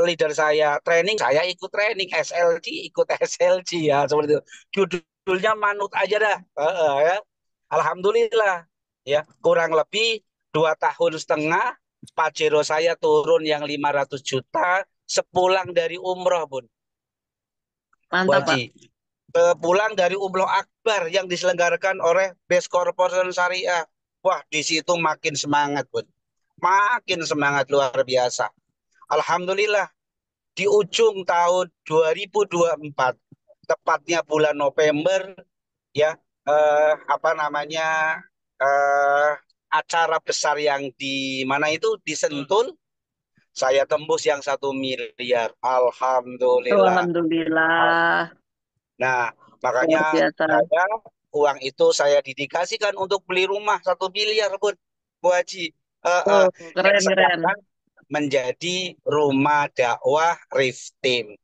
Leader saya training, saya ikut training. SLG ikut SLG ya seperti itu. Judulnya manut aja dah. Ya. Alhamdulillah ya kurang lebih 2 tahun setengah Pajero saya turun yang 500 juta sepulang dari umroh, Bun. mantap, Pak. Waji. Pulang dari umroh akbar yang diselenggarakan oleh Base Corporation Syariah. Wah, di situ makin semangat, Bun. Makin semangat luar biasa. Alhamdulillah, di ujung tahun 2024, tepatnya bulan November, ya, apa namanya, acara besar yang di mana itu di Sentul, saya tembus yang 1 miliar. Alhamdulillah. Alhamdulillah. Nah, Luar makanya biasa. uang itu saya dedikasikan untuk beli rumah 1 miliar, Bun. Bu Haji. Oh, Yang keren. sekarang menjadi rumah dakwah Riftim.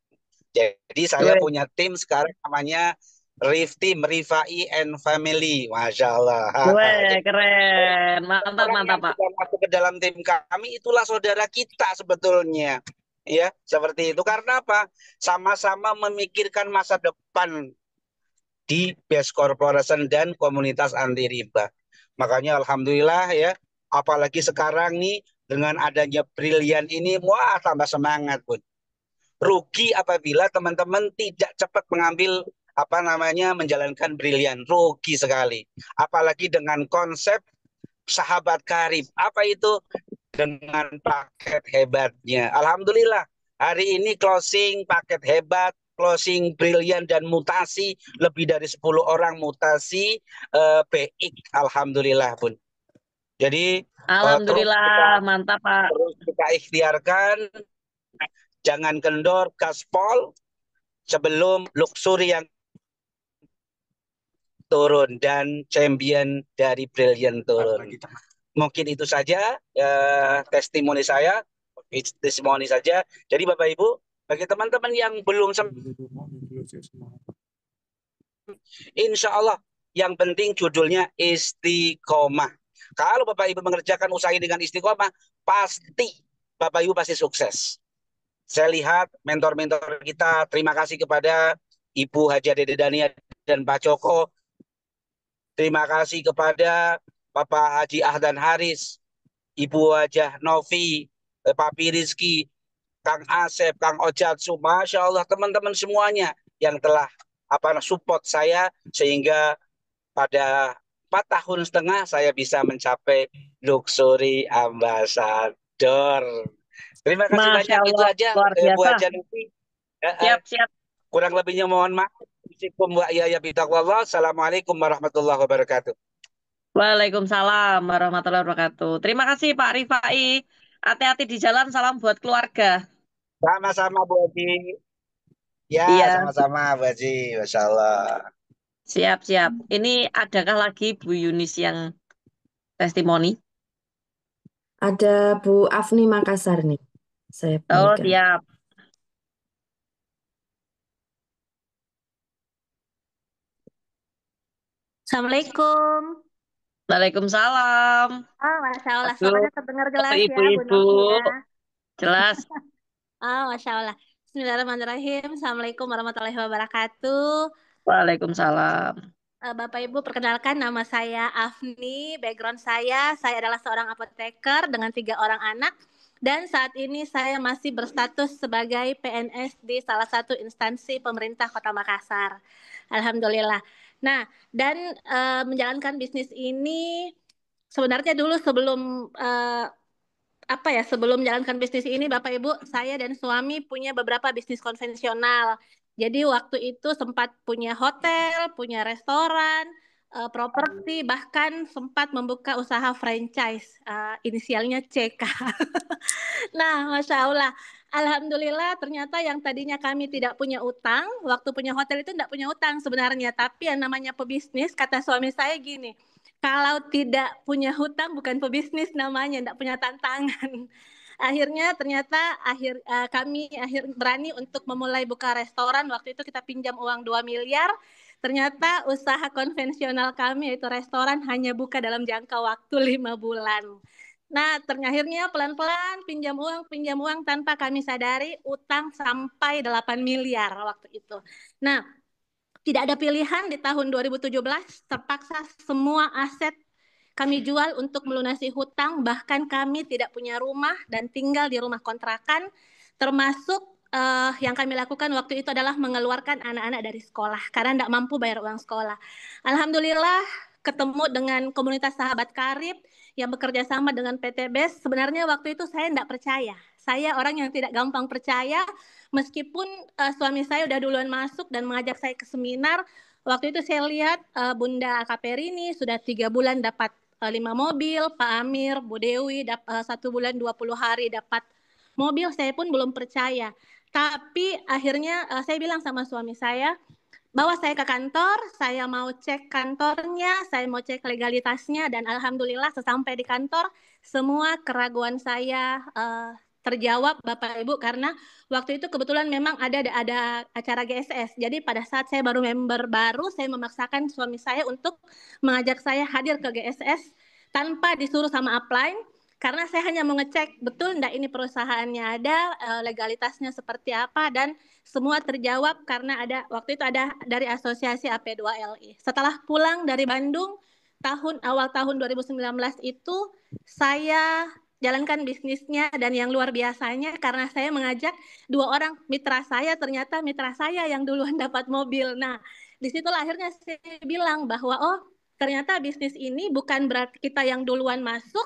Jadi saya Weh, punya tim sekarang namanya Riftim, Rifai and Family. Masya Allah. weh, Jadi keren. Mantap, orang mantap, yang Pak. sudah masuk ke dalam tim kami itulah saudara kita sebetulnya. Ya, seperti itu. Karena apa? Sama-sama memikirkan masa depan di Base Corporation dan komunitas anti riba. Makanya alhamdulillah ya, apalagi sekarang nih dengan adanya Brilian ini, wah tambah semangat, Bun. Rugi apabila teman-teman tidak cepat mengambil apa namanya menjalankan Brilian, rugi sekali. Apalagi dengan konsep sahabat karib. Apa itu? Dengan paket hebatnya. Alhamdulillah hari ini closing paket hebat, closing brilian dan mutasi lebih dari 10 orang mutasi BX. Alhamdulillah, Bun. Jadi Alhamdulillah, mantap, Pak. terus kita ikhtiarkan, jangan kendor, gaspol sebelum luxury yang turun dan champion dari Brilliant turun. Mungkin itu saja testimoni saya, testimoni saja. Jadi Bapak Ibu, bagi teman-teman yang belum insya Allah yang penting judulnya istiqomah. Kalau Bapak Ibu mengerjakan usaha ini dengan istiqomah, pasti Bapak Ibu pasti sukses. Saya lihat mentor-mentor kita, terima kasih kepada Ibu Haja Dede Dania dan Pak Joko. Terima kasih kepada Bapak Haji Ahdan Haris, Ibu Hajah Novi, Papi Rizky, Kang Asep, Kang Ojatsu, Masya Allah teman-teman semuanya yang telah support saya sehingga pada 4 tahun setengah saya bisa mencapai luxury ambassador. Dor. Terima kasih Masya banyak, itu Allah, aja luar Bu biasa. Haja Luti. Siap, siap. Kurang lebihnya mohon maaf. Assalamualaikum warahmatullahi wabarakatuh. Waalaikumsalam warahmatullahi wabarakatuh. Terima kasih Pak Rifai. Hati-hati di jalan, salam buat keluarga. Sama-sama Bu Haji. Ya, Iya, sama-sama Bu Haji. Masya Allah. siap-siap. Ini adakah lagi Bu Yunis yang testimoni? Ada Bu Afni Makassar nih. Saya Oh, bunyikan. siap. Assalamualaikum. Waalaikumsalam. Masya Allah, Aduh, suaranya terdengar jelas ya, Bu ibu-ibu. Novi ya. Jelas. Masya Allah. Bismillahirrahmanirrahim. Assalamualaikum warahmatullahi wabarakatuh. Waalaikumsalam. Bapak Ibu, perkenalkan nama saya Afni. Background saya adalah seorang apoteker dengan 3 orang anak. Dan saat ini saya masih berstatus sebagai PNS di salah satu instansi pemerintah Kota Makassar. Alhamdulillah. Nah, dan menjalankan bisnis ini sebenarnya dulu sebelum sebelum menjalankan bisnis ini Bapak Ibu, saya dan suami punya beberapa bisnis konvensional. Jadi waktu itu sempat punya hotel, punya restoran, properti, bahkan sempat membuka usaha franchise, inisialnya CK. Nah, Masya Allah. Alhamdulillah ternyata yang tadinya kami tidak punya utang, waktu punya hotel itu tidak punya utang sebenarnya. Tapi yang namanya pebisnis, kata suami saya gini, kalau tidak punya hutang bukan pebisnis namanya, tidak punya tantangan. Akhirnya ternyata kami berani untuk memulai buka restoran. Waktu itu kita pinjam uang 2 miliar. Ternyata usaha konvensional kami yaitu restoran hanya buka dalam jangka waktu 5 bulan. Nah, akhirnya pelan-pelan pinjam uang tanpa kami sadari utang sampai 8 miliar waktu itu. Nah, tidak ada pilihan di tahun 2017, terpaksa semua aset kami jual untuk melunasi hutang, bahkan kami tidak punya rumah dan tinggal di rumah kontrakan, termasuk yang kami lakukan waktu itu adalah mengeluarkan anak-anak dari sekolah karena tidak mampu bayar uang sekolah. Alhamdulillah ketemu dengan komunitas sahabat karib yang bekerja sama dengan PT BES. Sebenarnya waktu itu saya tidak percaya. Saya orang yang tidak gampang percaya, meskipun suami saya udah duluan masuk dan mengajak saya ke seminar. Waktu itu saya lihat Bunda Kaperini sudah 3 bulan dapat 5 mobil, Pak Amir, Bu Dewi 1 bulan 20 hari dapat mobil, saya pun belum percaya. Tapi akhirnya saya bilang sama suami saya, bawa saya ke kantor, saya mau cek kantornya, saya mau cek legalitasnya, dan alhamdulillah sesampai di kantor, semua keraguan saya terjawab Bapak Ibu, karena waktu itu kebetulan memang ada acara GSS. Jadi pada saat saya baru member baru, saya memaksakan suami saya untuk mengajak saya hadir ke GSS tanpa disuruh sama upline. Karena saya hanya mau ngecek betul enggak ini perusahaannya ada, legalitasnya seperti apa, dan semua terjawab karena waktu itu ada dari asosiasi AP2LI. Setelah pulang dari Bandung, awal tahun 2019 itu saya jalankan bisnisnya, dan yang luar biasanya karena saya mengajak 2 orang mitra saya, ternyata mitra saya yang duluan dapat mobil. Nah, disitulah akhirnya saya bilang bahwa ternyata bisnis ini bukan berarti kita yang duluan masuk,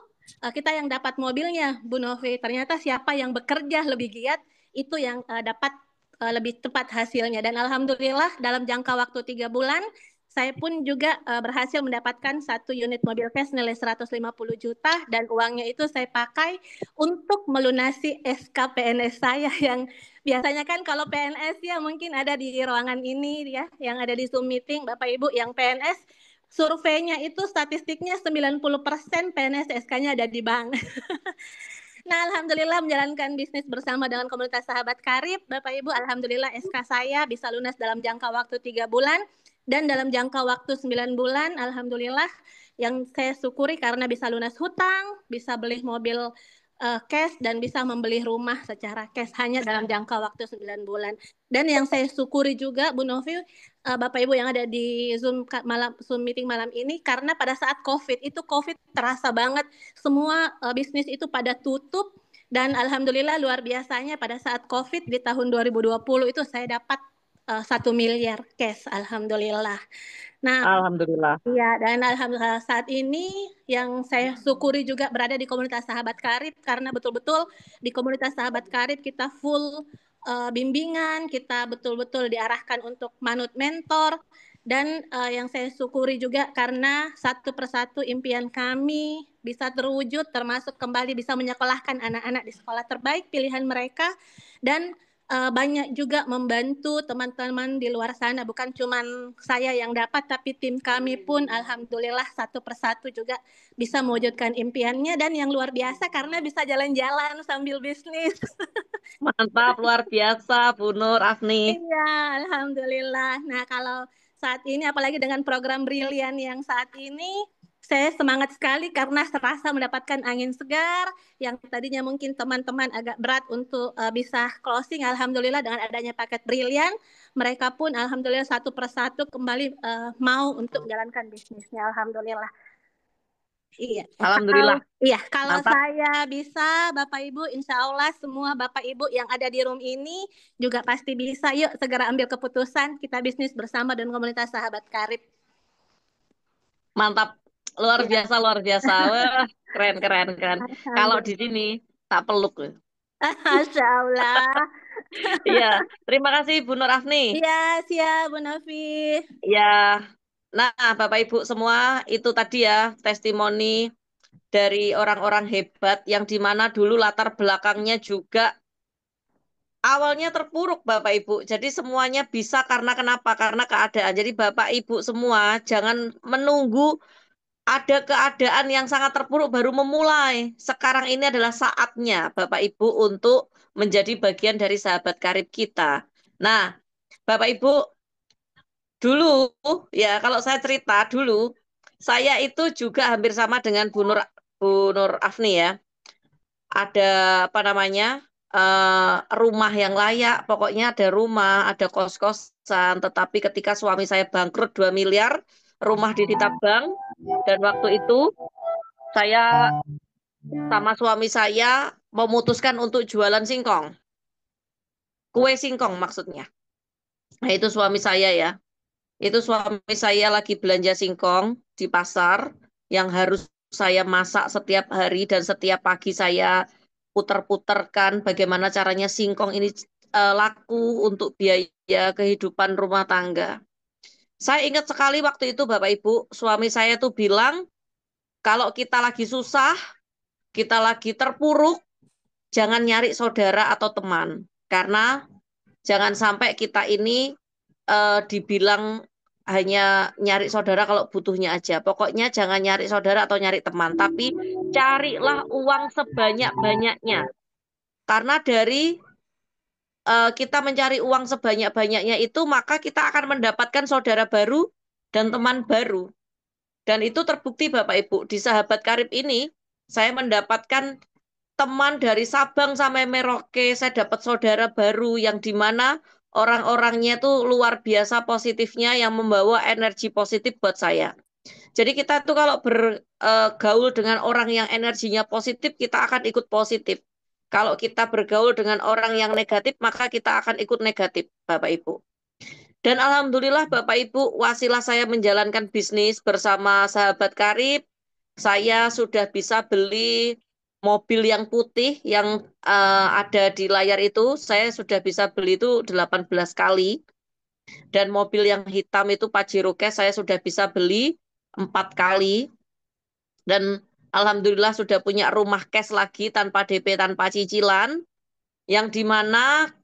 kita yang dapat mobilnya, Bu Novi. Ternyata siapa yang bekerja lebih giat, itu yang dapat lebih cepat hasilnya. Dan alhamdulillah dalam jangka waktu 3 bulan, saya pun juga berhasil mendapatkan 1 unit mobil cash nilai 150 juta, dan uangnya itu saya pakai untuk melunasi SK PNS saya yang biasanya kan kalau PNS ya mungkin ada di ruangan ini ya, yang ada di Zoom meeting, Bapak Ibu yang PNS, surveinya itu statistiknya 90% PNS SK-nya ada di bank. Nah, alhamdulillah menjalankan bisnis bersama dengan komunitas sahabat karib, Bapak Ibu, alhamdulillah SK saya bisa lunas dalam jangka waktu 3 bulan, dan dalam jangka waktu 9 bulan, alhamdulillah yang saya syukuri karena bisa lunas hutang, bisa beli mobil cash, dan bisa membeli rumah secara cash hanya dalam jangka waktu 9 bulan. Dan yang saya syukuri juga, Bu Novi, Bapak Ibu yang ada di Zoom meeting malam ini, karena pada saat COVID terasa banget, semua bisnis itu pada tutup, dan alhamdulillah luar biasanya pada saat COVID di tahun 2020 itu saya dapat 1 miliar cash, alhamdulillah. Nah, Alhamdulillah. iya, dan alhamdulillah saat ini yang saya syukuri juga berada di komunitas Sahabat Karib, karena betul-betul di komunitas Sahabat Karib kita full bimbingan, kita betul-betul diarahkan untuk manut mentor, dan yang saya syukuri juga karena satu persatu impian kami bisa terwujud, termasuk kembali bisa menyekolahkan anak-anak di sekolah terbaik pilihan mereka, dan banyak juga membantu teman-teman di luar sana. Bukan cuma saya yang dapat, tapi tim kami pun alhamdulillah satu persatu juga bisa mewujudkan impiannya. Dan yang luar biasa karena bisa jalan-jalan sambil bisnis. Mantap, luar biasa Bu Nur Afni. Iya, alhamdulillah. Nah, kalau saat ini apalagi dengan program Brilian yang saat ini, saya semangat sekali karena serasa mendapatkan angin segar yang tadinya mungkin teman-teman agak berat untuk bisa closing. Alhamdulillah dengan adanya paket Brilian, mereka pun alhamdulillah satu persatu kembali mau untuk menjalankan bisnisnya. Alhamdulillah. Iya. Alhamdulillah. Kalau Mantap. saya bisa, Bapak Ibu, insya Allah semua Bapak Ibu yang ada di room ini juga pasti bisa. Yuk segera ambil keputusan, kita bisnis bersama dengan komunitas Sahabat Karib. Mantap, luar biasa, luar biasa. Wah, keren, keren, keren. Kalau di sini tak peluk. Masya Allah. Iya, terima kasih Bu Nur Afni. Iya, siap Bu Novi. Ya, nah Bapak Ibu semua itu tadi ya testimoni dari orang-orang hebat yang dimana dulu latar belakangnya juga awalnya terpuruk Bapak Ibu. Jadi semuanya bisa karena kenapa? Karena keadaan. Jadi Bapak Ibu semua jangan menunggu ada keadaan yang sangat terpuruk baru memulai. Sekarang ini adalah saatnya Bapak Ibu untuk menjadi bagian dari sahabat karib kita. Nah, Bapak Ibu, dulu ya kalau saya cerita dulu, saya itu juga hampir sama dengan Bu Nur Afni ya. Ada apa namanya? Rumah yang layak, pokoknya ada rumah, ada kos-kosan, tetapi ketika suami saya bangkrut 2 miliar, rumah disita bank, dan waktu itu saya sama suami saya memutuskan untuk jualan singkong. Kue singkong maksudnya. Nah itu suami saya ya. Itu suami saya lagi belanja singkong di pasar yang harus saya masak setiap hari dan setiap pagi saya putar-putarkan bagaimana caranya singkong ini laku untuk biaya kehidupan rumah tangga. Saya ingat sekali waktu itu Bapak Ibu, suami saya tuh bilang, kalau kita lagi susah, kita lagi terpuruk, jangan nyari saudara atau teman. Karena jangan sampai kita ini dibilang hanya nyari saudara kalau butuhnya aja. Pokoknya jangan nyari saudara atau nyari teman, tapi carilah uang sebanyak-banyaknya. Karena dari kita mencari uang sebanyak-banyaknya itu, maka kita akan mendapatkan saudara baru dan teman baru. Dan itu terbukti Bapak Ibu, di Sahabat Karib ini, saya mendapatkan teman dari Sabang sampai Merauke, saya dapat saudara baru yang dimana orang-orangnya itu luar biasa positifnya yang membawa energi positif buat saya. Jadi kita tuh kalau bergaul dengan orang yang energinya positif, kita akan ikut positif. Kalau kita bergaul dengan orang yang negatif, maka kita akan ikut negatif, Bapak Ibu. Dan alhamdulillah Bapak Ibu, wasilah saya menjalankan bisnis bersama Sahabat Karib, saya sudah bisa beli mobil yang putih yang ada di layar itu, saya sudah bisa beli itu 18 kali. Dan mobil yang hitam itu Pajero Cash saya sudah bisa beli 4 kali. Dan alhamdulillah sudah punya rumah cash lagi tanpa DP, tanpa cicilan. Yang dimana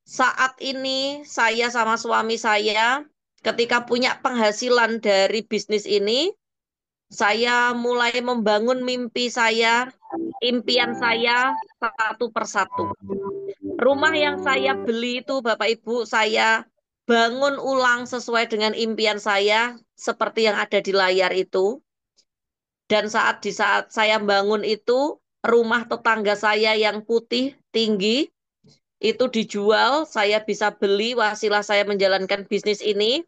saat ini saya sama suami saya ketika punya penghasilan dari bisnis ini, saya mulai membangun mimpi saya, impian saya satu persatu. Rumah yang saya beli itu Bapak Ibu, saya bangun ulang sesuai dengan impian saya seperti yang ada di layar itu. Dan di saat saya bangun itu, rumah tetangga saya yang putih tinggi itu dijual, saya bisa beli, wasilah saya menjalankan bisnis ini.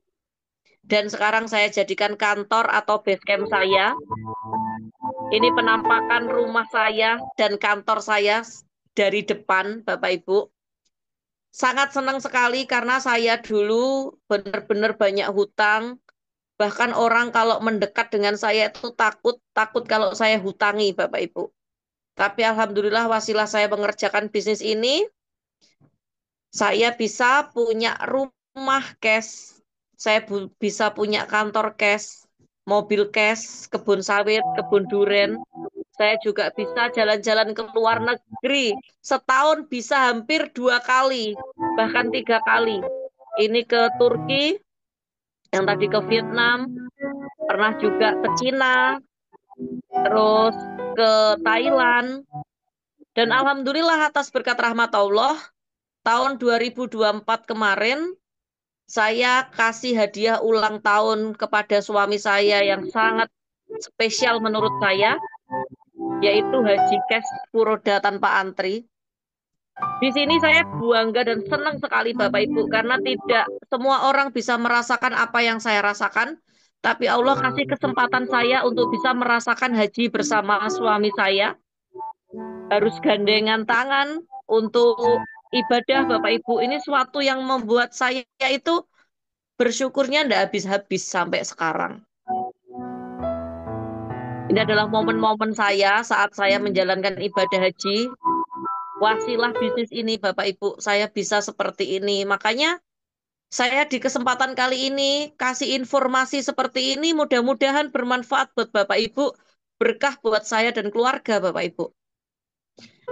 Dan sekarang saya jadikan kantor atau base camp saya. Ini penampakan rumah saya dan kantor saya dari depan, Bapak Ibu. sangat senang sekali karena saya dulu benar-benar banyak hutang. Bahkan orang kalau mendekat dengan saya itu takut kalau saya hutangi, Bapak Ibu. Tapi alhamdulillah wasilah saya mengerjakan bisnis ini, saya bisa punya rumah cash, saya bisa punya kantor cash, mobil cash, kebun sawit, kebun duren. Saya juga bisa jalan-jalan ke luar negeri. Setahun bisa hampir 2 kali, bahkan 3 kali. Ini ke Turki, yang tadi ke Vietnam, pernah juga ke Cina, terus ke Thailand. Dan alhamdulillah atas berkat rahmat Allah, tahun 2024 kemarin, saya kasih hadiah ulang tahun kepada suami saya yang sangat spesial menurut saya, yaitu Haji Cash Puroda tanpa antri. Di sini saya bangga dan senang sekali Bapak Ibu, karena tidak semua orang bisa merasakan apa yang saya rasakan, tapi Allah kasih kesempatan saya untuk bisa merasakan haji bersama suami saya. Harus gandengan tangan untuk ibadah Bapak Ibu. Ini suatu yang membuat saya itu bersyukurnya tidak habis-habis sampai sekarang. Ini adalah momen-momen saya saat saya menjalankan ibadah haji. Wasilah bisnis ini Bapak Ibu, saya bisa seperti ini. Makanya saya di kesempatan kali ini kasih informasi seperti ini, mudah-mudahan bermanfaat buat Bapak Ibu, berkah buat saya dan keluarga Bapak Ibu.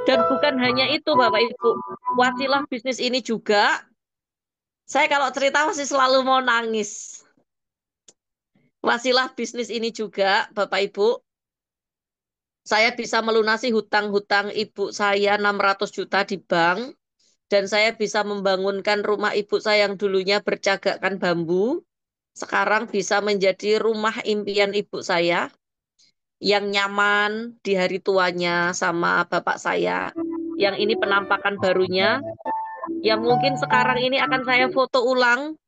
Dan bukan hanya itu Bapak Ibu, wasilah bisnis ini juga, saya kalau cerita masih selalu mau nangis. Wasilah bisnis ini juga Bapak Ibu, saya bisa melunasi hutang-hutang ibu saya 600 juta di bank. Dan saya bisa membangunkan rumah ibu saya yang dulunya bercagakkan bambu. Sekarang bisa menjadi rumah impian ibu saya. Yang nyaman di hari tuanya sama bapak saya. Yang ini penampakan barunya. Yang mungkin sekarang ini akan saya foto ulang.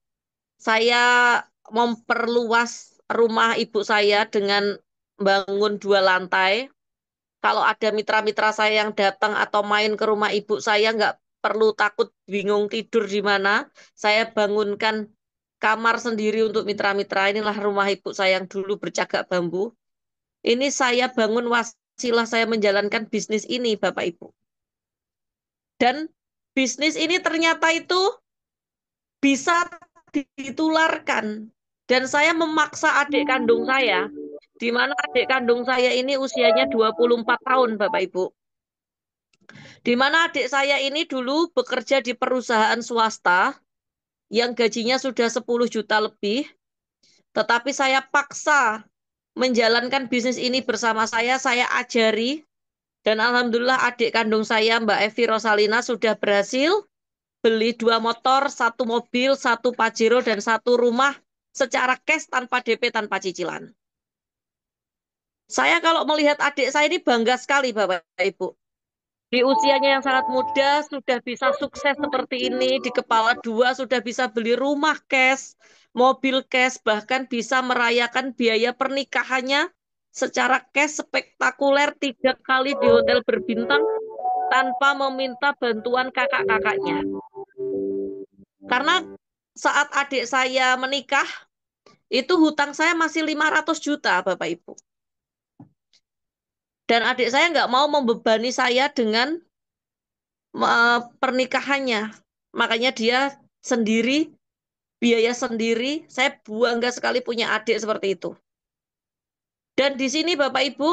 Saya memperluas rumah ibu saya dengan bangun 2 lantai. Kalau ada mitra-mitra saya yang datang atau main ke rumah ibu saya, nggak perlu takut bingung tidur di mana. Saya bangunkan kamar sendiri untuk mitra-mitra. Inilah rumah ibu saya yang dulu bercagak bambu. Ini saya bangun wasilah saya menjalankan bisnis ini, Bapak Ibu. Dan bisnis ini ternyata itu bisa ditularkan. Dan saya memaksa adik kandung saya, di mana adik kandung saya ini usianya 24 tahun, Bapak Ibu. Di mana adik saya ini dulu bekerja di perusahaan swasta yang gajinya sudah 10 juta lebih, tetapi saya paksa menjalankan bisnis ini bersama saya ajari, dan alhamdulillah adik kandung saya, Mbak Evi Rosalina, sudah berhasil beli 2 motor, 1 mobil, 1 Pajero, dan 1 rumah secara cash tanpa DP, tanpa cicilan. Saya kalau melihat adik saya ini bangga sekali Bapak Ibu. Di usianya yang sangat muda sudah bisa sukses seperti ini, di kepala 2 sudah bisa beli rumah cash, mobil cash, bahkan bisa merayakan biaya pernikahannya secara cash spektakuler 3 kali di hotel berbintang tanpa meminta bantuan kakak-kakaknya. Karena saat adik saya menikah, itu hutang saya masih 500 juta Bapak Ibu. Dan adik saya nggak mau membebani saya dengan pernikahannya. Makanya dia sendiri, biaya sendiri. Saya bangga sekali punya adik seperti itu. Dan di sini Bapak Ibu,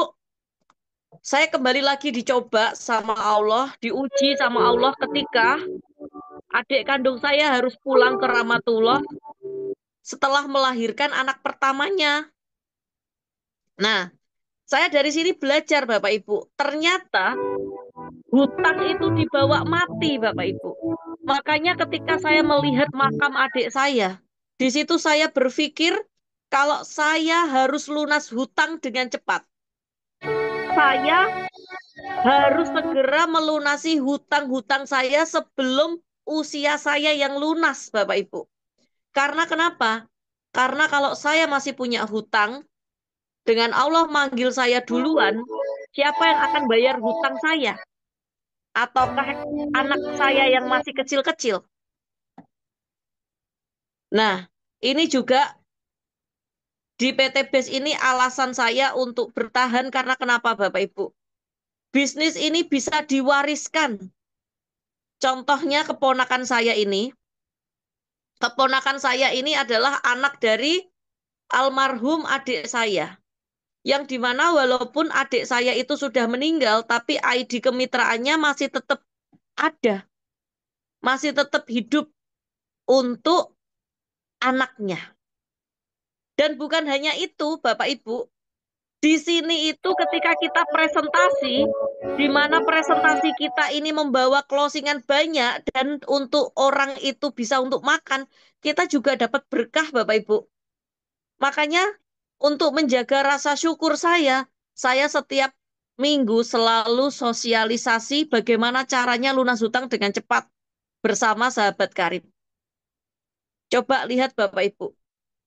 saya kembali lagi dicoba sama Allah, diuji sama Allah ketika adik kandung saya harus pulang ke Rahmatullah setelah melahirkan anak pertamanya. Nah, saya dari sini belajar Bapak Ibu, ternyata hutang itu dibawa mati Bapak Ibu. Makanya ketika saya melihat makam adik saya, di situ saya berpikir kalau saya harus lunas hutang dengan cepat. Saya harus segera melunasi hutang-hutang saya sebelum usia saya yang lunas Bapak Ibu. Karena kenapa? Karena kalau saya masih punya hutang, dengan Allah manggil saya duluan, siapa yang akan bayar hutang saya? Ataukah anak saya yang masih kecil-kecil? Nah, ini juga di PT BES ini alasan saya untuk bertahan karena kenapa Bapak Ibu? Bisnis ini bisa diwariskan. Contohnya keponakan saya ini adalah anak dari almarhum adik saya. Yang dimana walaupun adik saya itu sudah meninggal, tapi ID kemitraannya masih tetap ada, masih tetap hidup untuk anaknya. Dan bukan hanya itu, Bapak Ibu, di sini itu ketika kita presentasi, di mana presentasi kita ini membawa closingan banyak dan untuk orang itu bisa untuk makan, kita juga dapat berkah, Bapak Ibu. Makanya untuk menjaga rasa syukur saya setiap minggu selalu sosialisasi bagaimana caranya lunas hutang dengan cepat bersama sahabat karib. Coba lihat Bapak Ibu.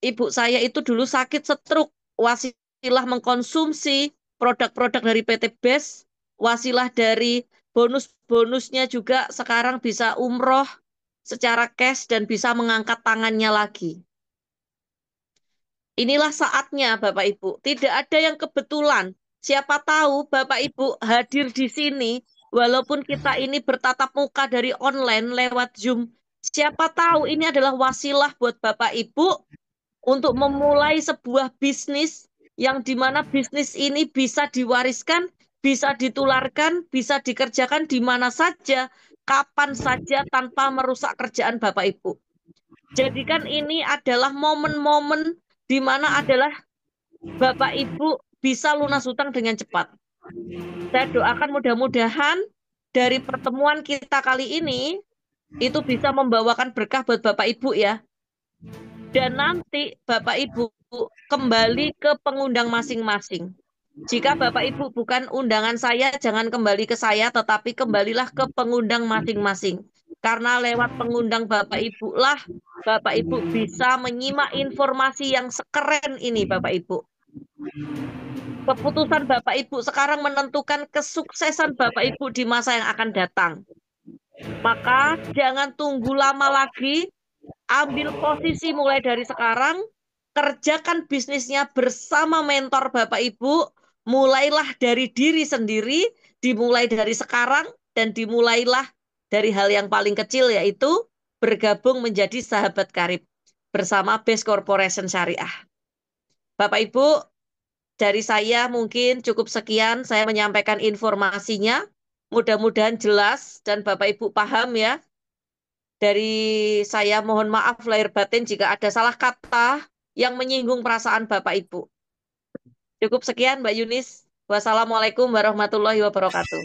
Ibu saya itu dulu sakit stroke, wasilah mengkonsumsi produk-produk dari PT BES, wasilah dari bonus-bonusnya juga sekarang bisa umroh secara cash dan bisa mengangkat tangannya lagi. Inilah saatnya Bapak Ibu. Tidak ada yang kebetulan. Siapa tahu Bapak Ibu hadir di sini, walaupun kita ini bertatap muka dari online lewat Zoom. Siapa tahu ini adalah wasilah buat Bapak Ibu untuk memulai sebuah bisnis yang dimana bisnis ini bisa diwariskan, bisa ditularkan, bisa dikerjakan di mana saja, kapan saja tanpa merusak kerjaan Bapak Ibu. Jadikan ini adalah momen-momen di mana adalah Bapak Ibu bisa lunas hutang dengan cepat. Saya doakan mudah-mudahan dari pertemuan kita kali ini itu bisa membawakan berkah buat Bapak Ibu ya. Dan nanti Bapak Ibu kembali ke pengundang masing-masing. Jika Bapak Ibu bukan undangan saya, jangan kembali ke saya, tetapi kembalilah ke pengundang masing-masing. Karena lewat pengundang Bapak Ibu lah, Bapak Ibu bisa menyimak informasi yang sekeren ini, Bapak Ibu. Keputusan Bapak Ibu sekarang menentukan kesuksesan Bapak Ibu di masa yang akan datang. Maka jangan tunggu lama lagi, ambil posisi mulai dari sekarang, kerjakan bisnisnya bersama mentor Bapak Ibu, mulailah dari diri sendiri, dimulai dari sekarang, dan dimulailah dari hal yang paling kecil, yaitu bergabung menjadi sahabat karib bersama BES Corporation Syariah. Bapak Ibu, dari saya mungkin cukup sekian, saya menyampaikan informasinya, mudah-mudahan jelas dan Bapak Ibu paham ya. Dari saya mohon maaf lahir batin jika ada salah kata yang menyinggung perasaan Bapak Ibu. Cukup sekian Mbak Yunis. Wassalamualaikum warahmatullahi wabarakatuh.